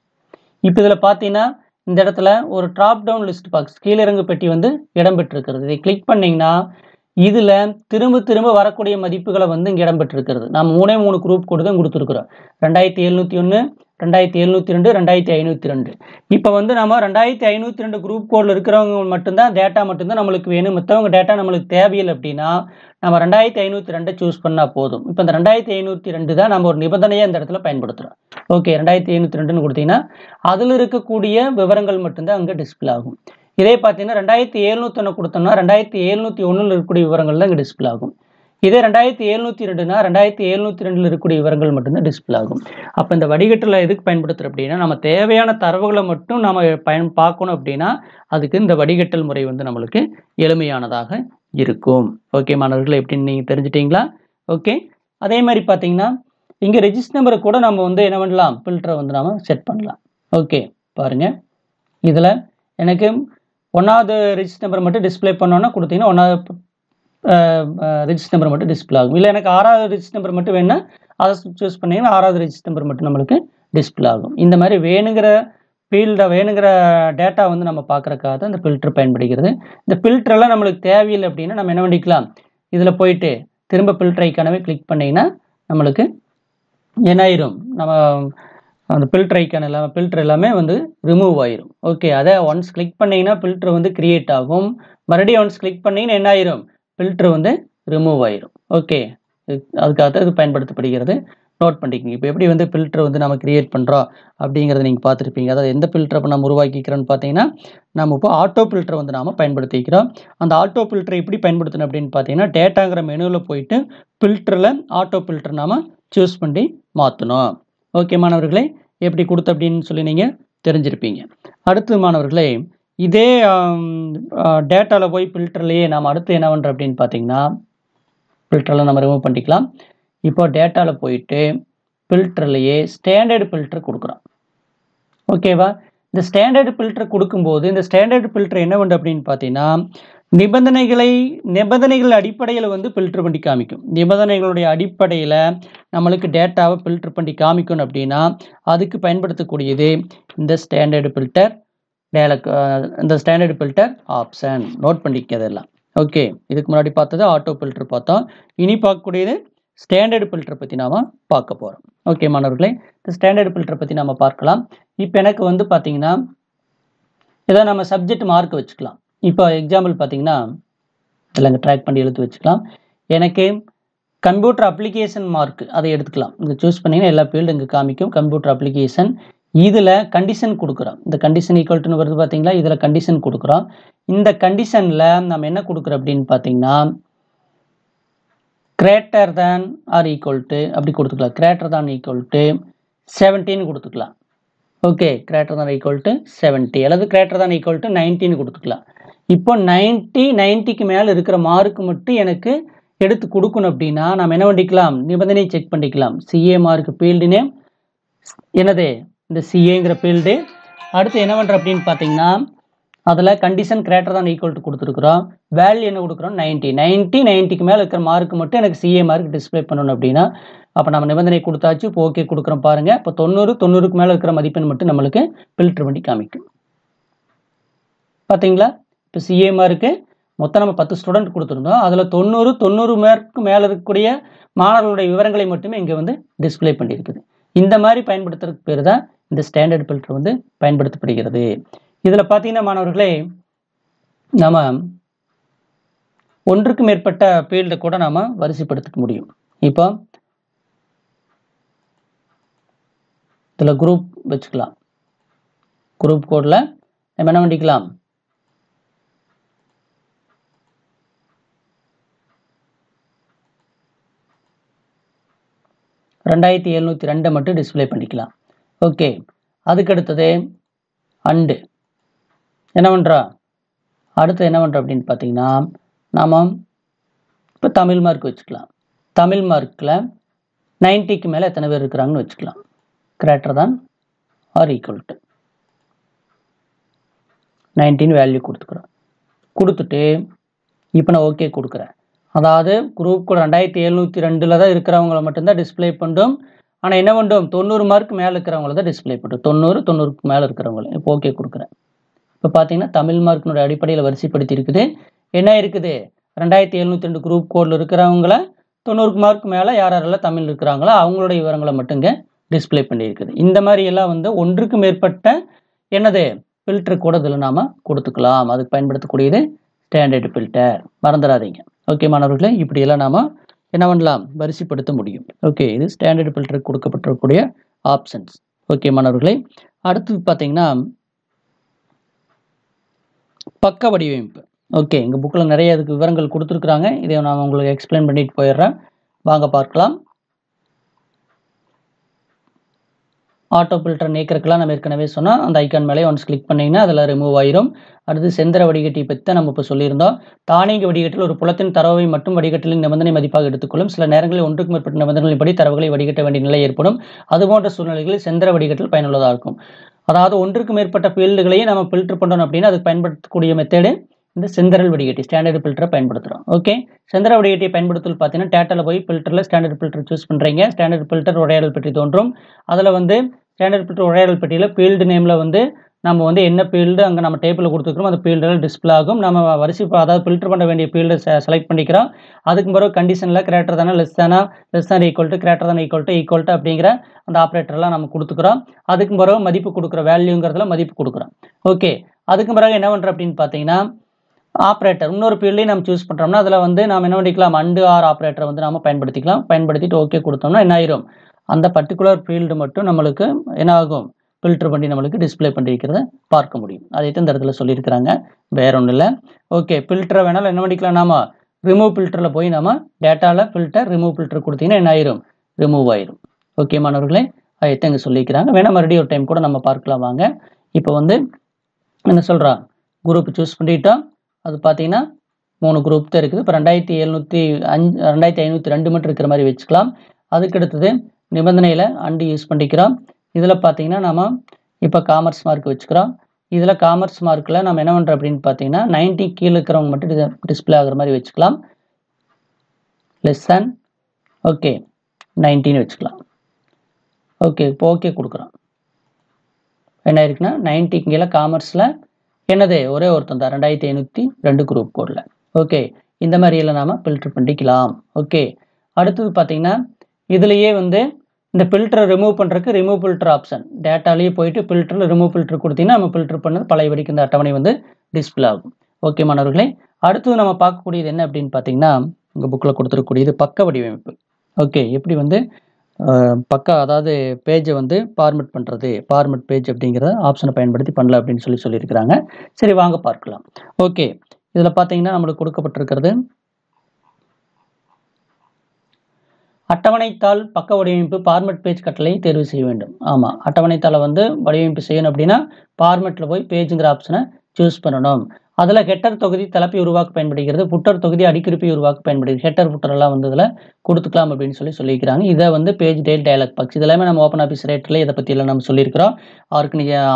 இப்போ இதில் பார்த்தீங்கன்னா இந்த இடத்துல ஒரு ட்ராப் டவுன் லிஸ்ட் பாக்ஸ் கீழிறங்கு பெட்டி வந்து இடம்பெற்றிருக்கிறது. இதை கிளிக் பண்ணிங்கன்னா இதில் திரும்ப திரும்ப வரக்கூடிய மதிப்புகளை வந்து இங்கே இடம்பெற்றிருக்கிறது. நம்ம 3 குரூப் கோடு தான் கொடுத்துருக்குறோம். 2701, 2702, 2502. இப்போ வந்து நம்ம 2502 குரூப் கோடில் இருக்கிறவங்க மட்டும்தான் டேட்டா மட்டும்தான் நம்மளுக்கு வேணும். மற்றவங்க டேட்டா நம்மளுக்கு தேவையில்லை அப்படின்னா நம்ம 2502 சூஸ் பண்ணால் போதும். இப்போ இந்த 2502 தான் நம்ம ஒரு நிபந்தனையாக இந்த இடத்துல பயன்படுத்துகிறோம். ஓகே, 2502ன்னு கொடுத்தீங்கன்னா அதில் இருக்கக்கூடிய விவரங்கள் மட்டும்தான் அங்கே டிஸ்பிளே ஆகும். இதே பார்த்தீங்கன்னா 2701 கொடுத்தோம்னா 2701 இருக்கக்கூடிய விவரங்கள் தான் இங்கே டிஸ்பிளே ஆகும். இதே 2702னா 2702 இருக்கக்கூடிய விவரங்கள் மட்டும்தான் டிஸ்பிளே ஆகும். அப்போ இந்த வடிகட்டலை எதுக்கு பயன்படுத்துகிறோம் அப்படின்னா, நம்ம தேவையான தரவுகளை மட்டும் நம்ம பார்க்கணும் அப்படின்னா அதுக்கு இந்த வடிகட்டல் முறை வந்து நம்மளுக்கு எளிமையானதாக இருக்கும். ஓகே மாணவர்கள், எப்படின்னு நீங்கள் தெரிஞ்சிட்டிங்களா? ஓகே, அதே மாதிரி பார்த்தீங்கன்னா இங்கே ரெஜிஸ்டர் நம்பரை கூட நம்ம வந்து என்ன பண்ணலாம், ஃபில்டரை வந்து நாம் செட் பண்ணலாம். ஓகே பாருங்கள், இதில் எனக்கு 1வது ரெஜிஸ்டர் நம்பர் மட்டும் டிஸ்பிளே பண்ணோன்னா கொடுத்தீங்கன்னா 1வது ரெஜிஸ்டர் நம்பர் மட்டும் டிஸ்பிளே ஆகும். இல்லை எனக்கு 6வது ரெஜிஸ்டர் நம்பர் மட்டும் வேணும்னா அதை சூஸ் பண்ணிங்கன்னா 6வது ரெஜிஸ்டர் நம்பர் மட்டும் நம்மளுக்கு டிஸ்பிளே ஆகும். இந்த மாதிரி வேணுங்கிற ஃபீல்டை வேணுங்கிற டேட்டா வந்து நம்ம பார்க்குறக்காக தான் இந்த ஃபில்டர் பயன்படுகிறது. இந்த ஃபில்டரெல்லாம் நம்மளுக்கு தேவையில்லை அப்படின்னா நம்ம என்ன பண்ணிக்கலாம், இதில் போயிட்டு திரும்ப ஃபில்டர் ஐக்கானவே கிளிக் பண்ணிங்கன்னா நம்மளுக்கு என்ன ஆயிரும், நம்ம அந்த ஃபில்டர் ஐக்கான் ஃபில்டர் எல்லாமே வந்து ரிமூவ் ஆயிரும். ஓகே, அதை ஒன்ஸ் கிளிக் பண்ணிங்கன்னா ஃபில்டர் வந்து கிரியேட் ஆகும். மறுபடியும் ஒன்ஸ் கிளிக் பண்ணிங்கன்னா என்ன ஆயிரும், ஃபில்டர் வந்து ரிமூவ் ஆயிரும். ஓகே, அதுக்காக தான் இது பயன்படுத்தப்படுகிறது. நோட் பண்ணிக்கோங்க. இப்போ எப்படி வந்து ஃபில்டர் வந்து நம்ம கிரியேட் பண்ணுறோம் அப்படிங்கிறத நீங்கள் பார்த்துருப்பீங்க. அதாவது எந்த ஃபில்டரை இப்போ நம்ம உருவாக்கிக்கிறோன்னு பார்த்தீங்கன்னா நம்ம இப்போ ஆட்டோ ஃபில்டரை வந்து நாம் பயன்படுத்திக்கிறோம். அந்த ஆட்டோ ஃபில்டரை எப்படி பயன்படுத்தணும் அப்படின்னு பார்த்தீங்கன்னா டேட்டாங்கிற மெனுவில் போயிட்டு ஃபில்டரில் ஆட்டோ ஃபில்டர் நாம் சூஸ் பண்ணி மாற்றணும். ஓகே மாணவர்களே, எப்படி கொடுத்து அப்படின்னு சொல்லி நீங்கள் தெரிஞ்சிருப்பீங்க. அடுத்து மாணவர்களே, இதே டேட்டாவில் போய் ஃபில்டர்லேயே நாம் அடுத்து என்ன பண்ணுறோம் அப்படின்னு பார்த்தீங்கன்னா ஃபில்டரில் நம்ம ரிமூவ் பண்ணிக்கலாம். இப்போ டேட்டாவில் போயிட்டு ஃபில்டர்லேயே ஸ்டாண்டர்ட் ஃபில்டர் கொடுக்குறோம். ஓகேவா, இந்த ஸ்டாண்டர்ட் ஃபில்டர் கொடுக்கும்போது இந்த ஸ்டாண்டர்ட் ஃபில்டர் என்ன பண்ணுது அப்படின்னு பார்த்தீங்கன்னா நிபந்தனைகள் அடிப்படையில் வந்து ஃபில்டர் பண்ணி காமிக்கும். நிபந்தனைகளுடைய அடிப்படையில் நம்மளுக்கு டேட்டாவை ஃபில்டர் பண்ணி காமிக்கணும் அப்படின்னா அதுக்கு பயன்படுத்தக்கூடியது இந்த ஸ்டாண்டர்ட் ஃபில்டர் இந்த ஸ்டாண்டர்ட் ஃபில்டர் ஆப்ஷன். நோட் பண்ணிக்கிறதெல்லாம். ஓகே, இதுக்கு முன்னாடி பார்த்தது ஆட்டோ ஃபில்டர் பார்த்தோம். இனி பார்க்கக்கூடியது ஸ்டாண்டர்ட் ஃபில்டர் பற்றி நாம் பார்க்க போகிறோம். ஓகே மாணவர்களே, இந்த ஸ்டாண்டர்ட் ஃபில்டர் பற்றி நம்ம பார்க்கலாம். இப்போ எனக்கு வந்து பார்த்தீங்கன்னா இதை நம்ம சப்ஜெக்ட் மார்க் வச்சுக்கலாம். இப்போ எக்ஸாம்பிள் பார்த்தீங்கன்னா இதில் இங்கே ட்ராக் பண்ணி எழுத்து வச்சுக்கலாம். எனக்கு கம்ப்யூட்டர் அப்ளிகேஷன் மார்க் அதை எடுத்துக்கலாம். இங்கே சூஸ் பண்ணிங்கன்னா எல்லா ஃபீல்டு இங்கே காமிக்கும். கம்ப்யூட்டர் அப்ளிகேஷன் இதில் கண்டிஷன் கொடுக்குறோம். இந்த கண்டிஷன் ஈக்குவல்ட்டுன்னு வருது பார்த்தீங்களா, இதில் கண்டிஷன் கொடுக்குறோம். இந்த கண்டிஷனில் நம்ம என்ன கொடுக்குறோம் அப்படின்னு பார்த்தீங்கன்னா greater than or equal to அப்படி கொடுத்துக்கலாம். கிரேட்டர் தான் ஈக்குவல் டு 17 கொடுத்துக்கலாம். Okay, greater than equal to 70 அல்லது கிரேட்டர் தான் ஈக்குவல் டு 19 கொடுத்துக்கலாம். இப்போ 90க்கு மேலே இருக்கிற மார்க் மட்டும் எனக்கு எடுத்து கொடுக்கணும் அப்படின்னா நம்ம என்ன பண்ணிக்கலாம், நிபந்தனையை செக் பண்ணிக்கலாம். சிஏ மார்க் ஃபீல்டு நேம் என்னது, இந்த சிஏங்கிற ஃபீல்டு. அடுத்து என்ன பண்ணுறோம் அப்படின்னு பார்த்தீங்கன்னா அதில் condition greater than equal to கொடுத்துருக்குறோம். வேல்யூ என்ன கொடுக்குறோம், 90க்கு மேலே இருக்கிற மார்க் மட்டும் எனக்கு சிஏ மார்க் டிஸ்பிளே பண்ணணும் அப்படின்னா அப்போ நம்ம நிபந்தனை கொடுத்தாச்சு. இப்போ ஓகே கொடுக்குறோம் பாருங்கள். இப்போ 90க்கு மேலே இருக்கிற மதிப்பெண் மட்டும் நம்மளுக்கு ஃபில்டர் பண்ணி காமிக்கும். பார்த்தீங்களா, இப்போ சிஏ மார்க்கு மொத்தம் நம்ம 10 ஸ்டூடெண்ட் கொடுத்துருந்தோம். அதில் 90 மார்க்கு மேலே இருக்கக்கூடிய மாணவர்களுடைய விவரங்களை மட்டுமே இங்கே வந்து டிஸ்பிளே பண்ணியிருக்குது. இந்த மாதிரி பயன்படுத்துறதுக்கு பேர் தான் இந்த ஸ்டாண்டர்ட் ஃபில்டர் வந்து பயன்படுத்தப்படுகிறது. இதில் பார்த்தீங்கன்னா மாணவர்களே நம்ம ஒன்றுக்கு மேற்பட்ட ஃபீல்டை கூட நாம் வரிசைப்படுத்திக்க முடியும். இப்போ இதில் குரூப் வச்சுக்கலாம். குரூப் கோடில் நம்ம என்ன பண்ணிக்கலாம், $2702 மட்டும் டிஸ்பிளே பண்ணிக்கலாம். ஓகே, அதுக்கு அடுத்தது அண்டு என்ன பண்ணுறோம், அடுத்து என்ன பண்ணுறோம் அப்படின்னு பார்த்தீங்கன்னா நாம் இப்போ தமிழ் மார்க் வச்சுக்கலாம். தமிழ் மார்க்கில் 90க்கு மேலே எத்தனை பேர் இருக்கிறாங்கன்னு வச்சுக்கலாம். Greater than R equal to 19 value கொடுத்துக்கிறோம். கொடுத்துட்டு இப்போ நான் ஓகே கொடுக்குறேன். அதாவது குரூப் கூட 2702 தான் இருக்கிறவங்கள மட்டும்தான் டிஸ்பிளே பண்ணும். ஆனால் என்ன பண்ணும், 90 மார்க் மேலே இருக்கிறவங்கள தான் டிஸ்பிளே பண்ணும். 90க்கு மேலே இருக்கிறவங்கள. இப்போ ஓகே கொடுக்குறேன். இப்போ பார்த்தீங்கன்னா தமிழ் மார்க்கினுடைய அடிப்படையில் வரிசைப்படுத்தி இருக்குது. என்ன இருக்குது, 2702 குரூப் கோடில் இருக்கிறவங்கள 90க்கு மார்க் மேலே யாரெல்லாம் தமிழ் இருக்கிறாங்களோ அவங்களுடைய விவரங்களை மட்டுங்க டிஸ்பிளே பண்ணியிருக்குது. இந்த மாதிரி எல்லாம் வந்து ஒன்றுக்கு மேற்பட்ட என்னது ஃபில்டர் கூட இதில் நாம் கொடுத்துக்கலாம். அதுக்கு பயன்படுத்தக்கூடியது ஸ்டாண்டர்டு ஃபில்டர், மறந்துடாதீங்க. ஓகே மாணவர்களே, இப்படியெல்லாம் நாம் என்ன பண்ணலாம், வரிசைப்படுத்த முடியும். ஓகே, இது ஸ்டாண்டர்டு ஃபில்டருக்கு கொடுக்கப்பட்டிருக்கக்கூடிய ஆப்ஷன்ஸ். ஓகே மாணவர்களே, அடுத்தது பார்த்தீங்கன்னா பக்க வடிவமைப்பு. ஓகே, எங்கள் புக்கில் நிறைய அதுக்கு விவரங்கள் கொடுத்துருக்குறாங்க. இதை நான் உங்களுக்கு எக்ஸ்பிளைன் பண்ணிட்டு போயிடுறேன், வாங்க பார்க்கலாம். ஆட்டோ ஃபில்டர் நீக்கிறதுக்கெல்லாம் நம்ம ஏற்கனவே சொன்னால் அந்த ஐக்கான் மேலே ஒன்ஸ் கிளிக் பண்ணிங்கன்னா அதில் ரிமூவ் ஆயிரும். அடுத்து செந்தர வடிகட்டி பற்றி தான் நம்ம இப்போ சொல்லியிருந்தோம். தானியங்கி வடிகட்டில் ஒரு புலத்தின் தரவை மட்டும் வடிகட்டலின் நிபந்தனை மதிப்பாக எடுத்துக்கொள்ளும். சில நேரங்களில் ஒன்றுக்கு மேற்பட்ட நிபந்தனைகளின்படி தரவுகளை வடிகட்ட வேண்டிய நிலை ஏற்படும். அதுபோன்ற சூழ்நிலைகளில் செந்தர வடிகட்டல் பயனுள்ளதாக இருக்கும். அதாவது ஒன்றுக்கு மேற்பட்ட ஃபீல்டுகளையும் நம்ம ஃபில்டர் பண்ணணும் அப்படின்னா அதுக்கு பயன்படுத்தக்கூடிய மெத்தேடு இந்த செந்தரல் வடிகட்டி, ஸ்டாண்டர்டு ஃபில்டரை பயன்படுத்துகிறோம். ஓகே, செந்தர வடிகட்டியை பயன்படுத்தல் பார்த்தீங்கன்னா டேட்டாவில் போய் ஃபில்டரில் ஸ்டாண்டர்டு ஃபில்டர் சூஸ் பண்ணுறீங்க. ஸ்டாண்டர்டு ஃபில்டர் உரையாடல் பெட்டி தோன்றும். அதில் வந்து ஸ்டாண்டர்ட் ஃபில்டர் உரையாடல் பெட்டியில் ஃபீல்டு நேமில் வந்து நம்ம வந்து என்ன ஃபீல்டு அங்கே நம்ம டேபிளில் கொடுத்துருக்கோம் அந்த ஃபீல்டில் டிஸ்பிளே ஆகும். நம்ம வரிசை அதாவது ஃபில்டர் பண்ண வேண்டிய ஃபீல்டை செலக்ட் பண்ணிக்கிறோம். அதுக்கு பிறகு கண்டிஷனில் கிரேட்டர் தானே, லெஸ் தான் equal to, greater than equal to அப்படிங்கிற அந்த ஆப்ரேட்டர்லாம் நம்ம கொடுத்துக்கிறோம். அதுக்கு பிறகு மதிப்பு கொடுக்குற வேல்யூங்கிறதுல மதிப்பு கொடுக்குறோம். ஓகே, அதுக்கு பிறகு என்ன பண்ணுறோம் அப்படின்னு பார்த்தீங்கன்னா ஆப்ரேட்டர் இன்னொரு ஃபீல்டையும் நம்ம சூஸ் பண்ணுறோம்னா அதில் வந்து நம்ம என்ன பண்ணிக்கலாம், அண்டு ஆர் ஆப்ரேட்டரை வந்து நம்ம பயன்படுத்திக்கலாம். பயன்படுத்திட்டு ஓகே கொடுத்தோம்னா என்ன ஆயிரும், அந்த பர்டிகுலர் ஃபீல்டு மட்டும் நம்மளுக்கு என்ன ஆகும், ஃபில்டர் பண்ணி நம்மளுக்கு டிஸ்பிளே பண்ணிக்கிறத பார்க்க முடியும். அதை இந்த இடத்துல சொல்லியிருக்கிறாங்க, வேற ஒன்றும் இல்லை. ஓகே, ஃபில்டரை வேணாலும் என்ன பண்ணிக்கலாம், நாம ரிமூவ் ஃபில்டரில் போய் நம்ம டேட்டாவில் ஃபில்டர் ரிமூவ் ஃபில்டர் கொடுத்தீங்கன்னா என்ன ஆயிரும், ரிமூவ் ஆயிரும். ஓகே மாணவர்களே, அதை இங்கே சொல்லியிருக்கிறாங்க. வேணால் மறுபடியும் ஒரு டைம் கூட நம்ம பார்க்கலாம் வாங்க. இப்போ வந்து என்ன சொல்கிறா, குரூப் சூஸ் பண்ணிட்டோம். அது பார்த்தீங்கன்னா 3 குரூப் தான் இருக்குது. இப்போ 2502 மட்டும் இருக்கிற மாதிரி வச்சுக்கலாம். அதுக்கு அடுத்தது நிபந்தனையில் அண்டு யூஸ் பண்ணிக்கிறோம். இதில் பார்த்தீங்கன்னா நம்ம இப்போ காமர்ஸ் மார்க் வச்சுக்கிறோம். இதில் காமர்ஸ் மார்க்கில் நம்ம என்ன பண்ணுறோம் அப்படின்னு பார்த்தீங்கன்னா 90 கீழே இருக்கிறவங்க மட்டும் டிஸ்பிளே ஆகிற மாதிரி வச்சுக்கலாம். லெஸ் தேன் ஓகே 19 வச்சுக்கலாம். ஓகே, இப்போ ஓகே கொடுக்குறோம். என்ன இருக்குன்னா 90 கீழே காமர்ஸில் என்னது ஒரே ஒருத்தன் தான் 2502 குரூப் கோடில். ஓகே, இந்த மாதிரியெல்லாம் நாம் ஃபில்டர் பண்ணிக்கலாம். ஓகே, அடுத்தது பார்த்தீங்கன்னா இதுலேயே வந்து இந்த ஃபில்டரை ரிமூவ் பண்ணுறதுக்கு ரிமூவ் ஃபில்டர் ஆப்ஷன் டேட்டாலேயே போயிட்டு ஃபில்டரில் ரிமூவ் ஃபில்டர் கொடுத்தீங்கன்னா நம்ம ஃபில்டர் பண்ணது பழைய வரைக்கும் இந்த அட்டவணை வந்து டிஸ்பிளே ஆகும். ஓகே மாணவர்களே, அடுத்தது நம்ம பார்க்கக்கூடியது என்ன அப்படின்னு பார்த்தீங்கன்னா உங்கள் புக்கில் கொடுத்துருக்கக்கூடியது பக்க வடிவமைப்பு. ஓகே, எப்படி வந்து பக்கா அதாவது பேஜை வந்து ஃபார்மெட் பண்ணுறது, ஃபார்மெட் பேஜ் அப்படிங்கிற ஆப்ஷனை பயன்படுத்தி பண்ணல அப்படின்னு சொல்லியிருக்கிறாங்க. சரி வாங்க பார்க்கலாம். ஓகே, இதில் பார்த்தீங்கன்னா நம்மளுக்கு கொடுக்கப்பட்டிருக்கிறது அட்டவணைத்தாள் பக்க வடிவமைப்பு ஃபார்மெட் பேஜ் கட்டளை தேர்வு செய்ய வேண்டும். ஆமாம், அட்டவணைத்தாளை வந்து வடிவமைப்பு செய்யணும் அப்படின்னா ஃபார்மெட்டில் போய் பேஜுங்கிற ஆப்ஷனை சூஸ் பண்ணணும். அதில் ஹெட்டர் தொகுதி தலைப்பை உருவாக்க பயன்படுகிறது, புட்டர் தொகுதி அடிக்குறிப்பை உருவாக்க பயன்படுகிறது. ஹெட்டர் புட்டரெல்லாம் வந்து இதில் கொடுத்துக்கலாம் அப்படின்னு சொல்லியிருக்கிறாங்க. இதை வந்து பேஜ் டெயில் டயலாக் பாக்ஸ் இதெல்லாமே நம்ம ஓப்பன் ஆஃபீஸ் ரேட்டில் இதை பற்றியெல்லாம் நம்ம சொல்லியிருக்கிறோம்.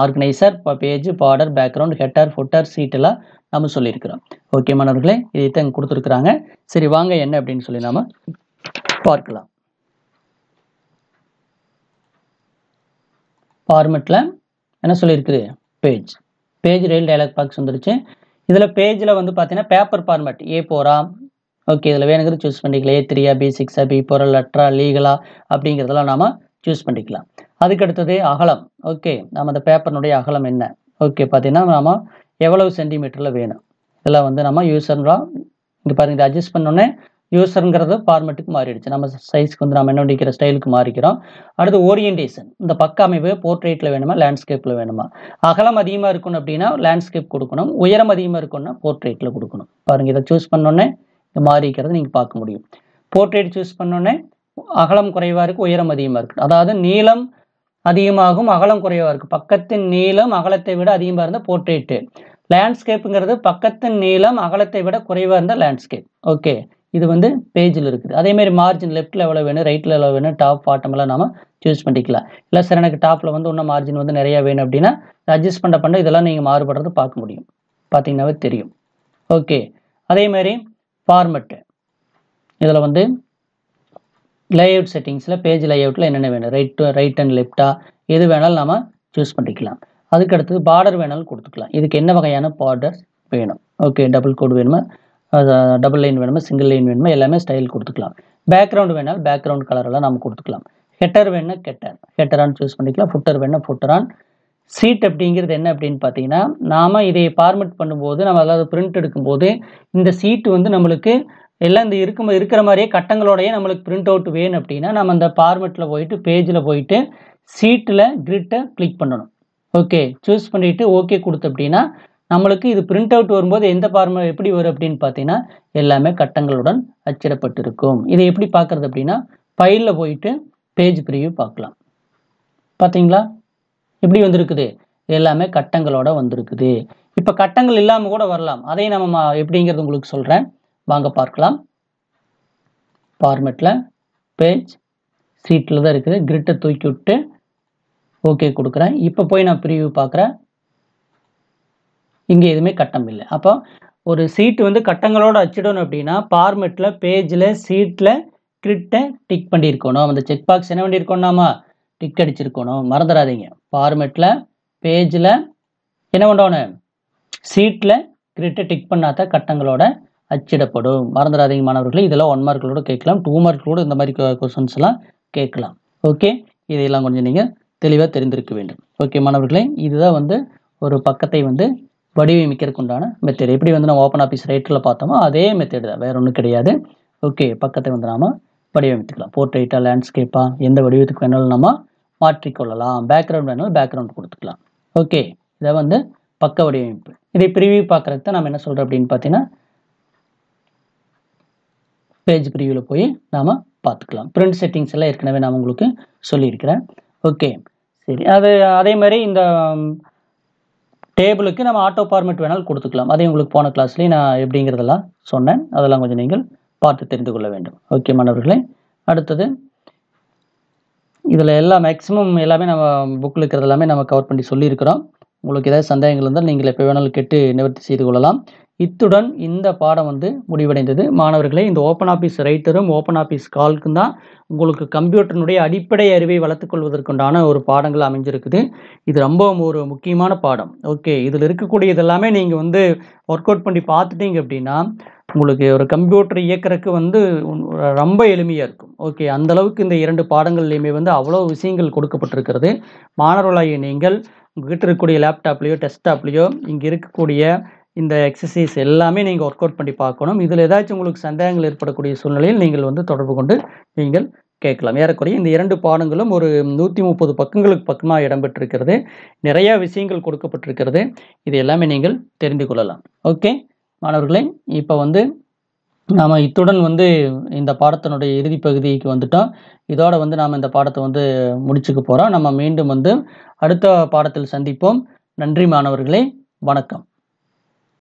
Organiser, page, border, background, header, footer, சீட்டெல்லாம் நம்ம சொல்லியிருக்கிறோம். ஓகே மாணவர்களே, இதை இங்கே கொடுத்துருக்குறாங்க. சரி வாங்க என்ன அப்படின்னு சொல்லி நாம பார்க்கலாம். ஃபார்மெட்டில் என்ன சொல்லியிருக்குது, பேஜ் டெயில் டயலாக் பாக்ஸ் வந்துருச்சு. இதில் பேஜில் வந்து பார்த்தீங்கன்னா பேப்பர் ஃபார்மேட் A4 ஓகே, இதில் வேணுங்கிறது சூஸ் பண்ணிக்கலாம். A3 B6 B4 லெட்டரா லீகலா அப்படிங்கிறதெல்லாம் நாம் சூஸ் பண்ணிக்கலாம். அதுக்கு அடுத்தது அகலம். ஓகே, நம்ம அந்த பேப்பர்னுடைய அகலம் என்ன, ஓகே பார்த்தீங்கன்னா நாம் எவ்வளவு சென்டிமீட்டரில் வேணும் இதெல்லாம் வந்து நம்ம யூசர்லாம் இங்கே பாருங்கள், இதை அட்ஜஸ்ட் பண்ணோன்னே யூசருங்கிறது ஃபார்மெட்டுக்கு மாறிடுச்சு. நம்ம சைஸ்க்கு வந்து நம்ம என்ன பண்ணிக்கிற ஸ்டைலுக்கு மாறிக்கிறோம். அடுத்து ஓரியன்டேஷன், இந்த பக்க அமைப்பு போர்ட்ரேட்டில் வேணுமா லேண்ட்ஸ்கேப்பில் வேணுமா. அகலம் அதிகமாக இருக்கணும் அப்படின்னா லேண்ட்ஸ்கேப் கொடுக்கணும், உயரம் அதிகமாக இருக்கணும்னா போர்ட்ரேட்டில் கொடுக்கணும். பாருங்கள், இதை சூஸ் பண்ணோன்னே மாறிக்கிறது நீங்கள் பார்க்க முடியும். போர்ட்ரேட் சூஸ் பண்ணோன்னே அகலம் குறைவாக இருக்குது, உயரம் அதிகமாக இருக்குது. அதாவது நீளம் அதிகமாகும், அகலம் குறைவாக இருக்குது. பக்கத்தின் நீளம் அகலத்தை விட அதிகமாக இருந்தால் போர்ட்ரேட்டு. லேண்ட்ஸ்கேப்புங்கிறது பக்கத்தின் நீளம் அகலத்தை விட குறைவாக இருந்தால் லேண்ட்ஸ்கேப். ஓகே, இது வந்து பேஜில் இருக்குது. அதே மாதிரி மார்ஜின் லெஃப்ட்டில் எவ்வளோ வேணும், ரைட்டில் எவ்வளோ வேணும், டாப் பாட்டம் எல்லாம் நாம் சூஸ் பண்ணிக்கலாம். இல்லை சார் எனக்கு டாப்பில் வந்து இன்னும் மார்ஜின் வந்து நிறையா வேணும் அப்படின்னா அட்ஜஸ்ட் பண்ண இதெல்லாம் நீங்கள் மாறுபடுறது பார்க்க முடியும், பார்த்தீங்கன்னாவே தெரியும். ஓகே, அதே மாதிரி ஃபார்மெட்டு இதில் வந்து லேஅவுட் செட்டிங்ஸில் பேஜ் லேஅவுட்டில் என்னென்ன வேணும், ரைட் அண்ட் லெஃப்டா எது வேணாலும் நாம் சூஸ் பண்ணிக்கலாம். அதுக்கு அடுத்தது பார்டர் வேணாலும் கொடுத்துக்கலாம். இதுக்கு என்ன வகையான பார்டர்ஸ் வேணும், ஓகே, டபுள் கோட் வேணுமா, டபுள் லைன் வேணுமா, சிங்கிள் லைன் வேணுமா, எல்லாமே ஸ்டைல் கொடுத்துக்கலாம். பேக்ரவுண்ட் வேணாலும் பேக்ரவுண்ட் கலரெல்லாம் நம்ம கொடுத்துக்கலாம். ஹெட்டர் வேணுன்னா ஹெட்டரான் சூஸ் பண்ணிக்கலாம். ஃபுட்டர் வேணா ஃபுட்டரான். சீட் அப்படிங்கிறது என்ன அப்படின்னு பார்த்தீங்கன்னா, நாம் இதை ஃபார்மெட் பண்ணும்போது நம்ம அதாவது பிரிண்ட் எடுக்கும்போது இந்த சீட்டு வந்து நம்மளுக்கு எல்லாம் இந்த இருக்கிற மாதிரியே கட்டங்களோடையே நம்மளுக்கு பிரிண்ட் அவுட் வேணும் அப்படின்னா நம்ம அந்த ஃபார்மெட்டில் போயிட்டு பேஜில் போயிட்டு சீட்டில் கிரிட்டை கிளிக் பண்ணணும். ஓகே, சூஸ் பண்ணிவிட்டு ஓகே கொடுத்து அப்படின்னா நம்மளுக்கு இது பிரிண்ட் அவுட் வரும்போது எந்த ஃபார்மெட் எப்படி வரும் அப்படின்னு பார்த்தீங்கன்னா எல்லாமே கட்டங்களுடன் அச்சிடப்பட்டிருக்கும். இதை எப்படி பார்க்குறது அப்படின்னா ஃபைலில் போயிட்டு பேஜ் ப்ரிவியூ பார்க்கலாம். பார்த்தீங்களா எப்படி வந்திருக்குது, எல்லாமே கட்டங்களோட வந்திருக்குது. இப்போ கட்டங்கள் இல்லாமல் கூட வரலாம், அதையும் நம்ம எப்படிங்கிறது உங்களுக்கு சொல்கிறேன், வாங்க பார்க்கலாம். ஃபார்மெட்டில் பேஜ் சீட்டில் தான் இருக்குது, கிரிட்டை தூக்கி விட்டு ஓகே கொடுக்குறேன். இப்போ போய் நான் ப்ரிவியூ பார்க்குறேன், இங்கே எதுவுமே கட்டம் இல்லை. அப்போ ஒரு சீட்டு வந்து கட்டங்களோடு அச்சிடணும் அப்படின்னா ஃபார்மெட்டில் பேஜில் சீட்டில் கிரிட்டை டிக் பண்ணியிருக்கணும். அந்த செக் பாக்ஸ் என்ன பண்ணியிருக்கோம்னாமா டிக் அடிச்சிருக்கணும், மறந்துடாதீங்க. ஃபார்மெட்டில் பேஜில் என்ன பண்ணணும், சீட்டில் கிரிட்டை டிக் பண்ணாதான் கட்டங்களோட அச்சிடப்படும், மறந்துடாதீங்க மாணவர்களே. இதெல்லாம் 1 மார்க்களோட கேட்கலாம், 2 மார்க்களோட இந்த மாதிரி கொஸ்டின்ஸ்லாம் கேட்கலாம். ஓகே, இதையெல்லாம் கொஞ்சம் நீங்கள் தெளிவாக தெரிந்திருக்க வேண்டும். ஓகே மாணவர்களே, இதுதான் வந்து ஒரு பக்கத்தை வந்து வடிவமைக்கிறதுக்கு உண்டான மெத்தட். எப்படி வந்து நம்ம ஓப்பன் ஆஃபீஸ் ரைட்டரில் பார்த்தோமோ அதே மெத்தட் தான், வேறு ஒன்றும் கிடையாது. ஓகே, பக்கத்தை வந்து நாம் வடிவமைத்துக்கலாம். போர்ட்ரைட்டாக லேண்ட்ஸ்கேப்பாக எந்த வடிவத்துக்கு வேணாலும் நம்ம மாற்றிக்கொள்ளலாம். பேக்ரவுண்ட் வேணாலும் பேக்ரவுண்ட் கொடுத்துக்கலாம். ஓகே, இதை வந்து பக்க வடிவமைப்பு. இதை ப்ரிவியூ பார்க்குறதுக்கு தான் நம்ம என்ன சொல்கிறோம் அப்படின்னு பார்த்தீங்கன்னா பேஜ் ப்ரிவியூவில் போய் நாம் பார்த்துக்கலாம். பிரிண்ட் செட்டிங்ஸ் எல்லாம் ஏற்கனவே நான் உங்களுக்கு சொல்லியிருக்கிறேன். ஓகே, சரி. அதே மாதிரி இந்த டேபிளுக்கு நம்ம ஆட்டோ ஃபார்மெட் வேணாலும் கொடுத்துக்கலாம். அதே உங்களுக்கு போன கிளாஸ்லேயே நான் எப்படிங்கிறதெல்லாம் சொன்னேன், அதெல்லாம் கொஞ்சம் நீங்கள் பார்த்து தெரிந்து கொள்ள வேண்டும். ஓகே மாணவர்களே, அடுத்தது இதில் எல்லாம் மேக்ஸிமம் எல்லாமே நம்ம புக்கில் இருக்கிறது எல்லாமே நம்ம கவர் பண்ணி சொல்லியிருக்கிறோம். உங்களுக்கு ஏதாவது சந்தேகங்கள் இருந்தால் நீங்கள் எப்போ வேணாலும் கேட்டு நிவர்த்தி செய்து கொள்ளலாம். இத்துடன் இந்த பாடம் வந்து முடிவடைந்தது. மாணவர்களே, இந்த ஓப்பன் ஆஃபீஸ் ரைட்டரும் ஓப்பன் ஆஃபீஸ் கால்க்கும் தான் உங்களுக்கு கம்ப்யூட்டரினுடைய அடிப்படை அறிவை வளர்த்துக் கொள்வதற்குண்டான ஒரு பாடங்கள் அமைஞ்சிருக்குது. இது ரொம்ப ஒரு முக்கியமான பாடம். ஓகே, இதில் இருக்கக்கூடிய இதெல்லாமே நீங்கள் வந்து ஒர்க் அவுட் பண்ணி பார்த்துட்டீங்க அப்படின்னா உங்களுக்கு ஒரு கம்ப்யூட்டர் இயக்கிறதுக்கு வந்து ரொம்ப எளிமையாக இருக்கும். ஓகே, அந்தளவுக்கு இந்த 2 பாடங்கள்லையுமே வந்து அவ்வளோ விஷயங்கள் கொடுக்கப்பட்டிருக்கிறது. மாணவர்களாகிய நீங்கள் உங்ககிட்ட இருக்கக்கூடிய லேப்டாப்லேயோ டெஸ்க்டாப்லேயோ இங்கே இருக்கக்கூடிய இந்த எக்ஸசைஸ் எல்லாமே நீங்கள் ஒர்க் அவுட் பண்ணி பார்க்கணும். இதில் ஏதாச்சும் உங்களுக்கு சந்தேகங்கள் ஏற்படக்கூடிய சூழ்நிலையில் நீங்கள் வந்து தொடர்பு கொண்டு நீங்கள் கேட்கலாம். ஏறக்குறைய இந்த 2 பாடங்களும் ஒரு 130 பக்கங்களுக்கு பக்கமாக இடம்பெற்றிருக்கிறது. நிறையா விஷயங்கள் கொடுக்கப்பட்டிருக்கிறது. இது எல்லாமே நீங்கள் தெரிந்து கொள்ளலாம். ஓகே மாணவர்களே, இப்போ வந்து நாம் இத்துடன் வந்து இந்த பாடத்தினுடைய இறுதி பகுதிக்கு வந்துட்டோம். இதோட வந்து நாம் இந்த பாடத்தை வந்து முடிச்சுக்க போகிறோம். நம்ம மீண்டும் வந்து அடுத்த பாடத்தில் சந்திப்போம். நன்றி மாணவர்களே, வணக்கம்.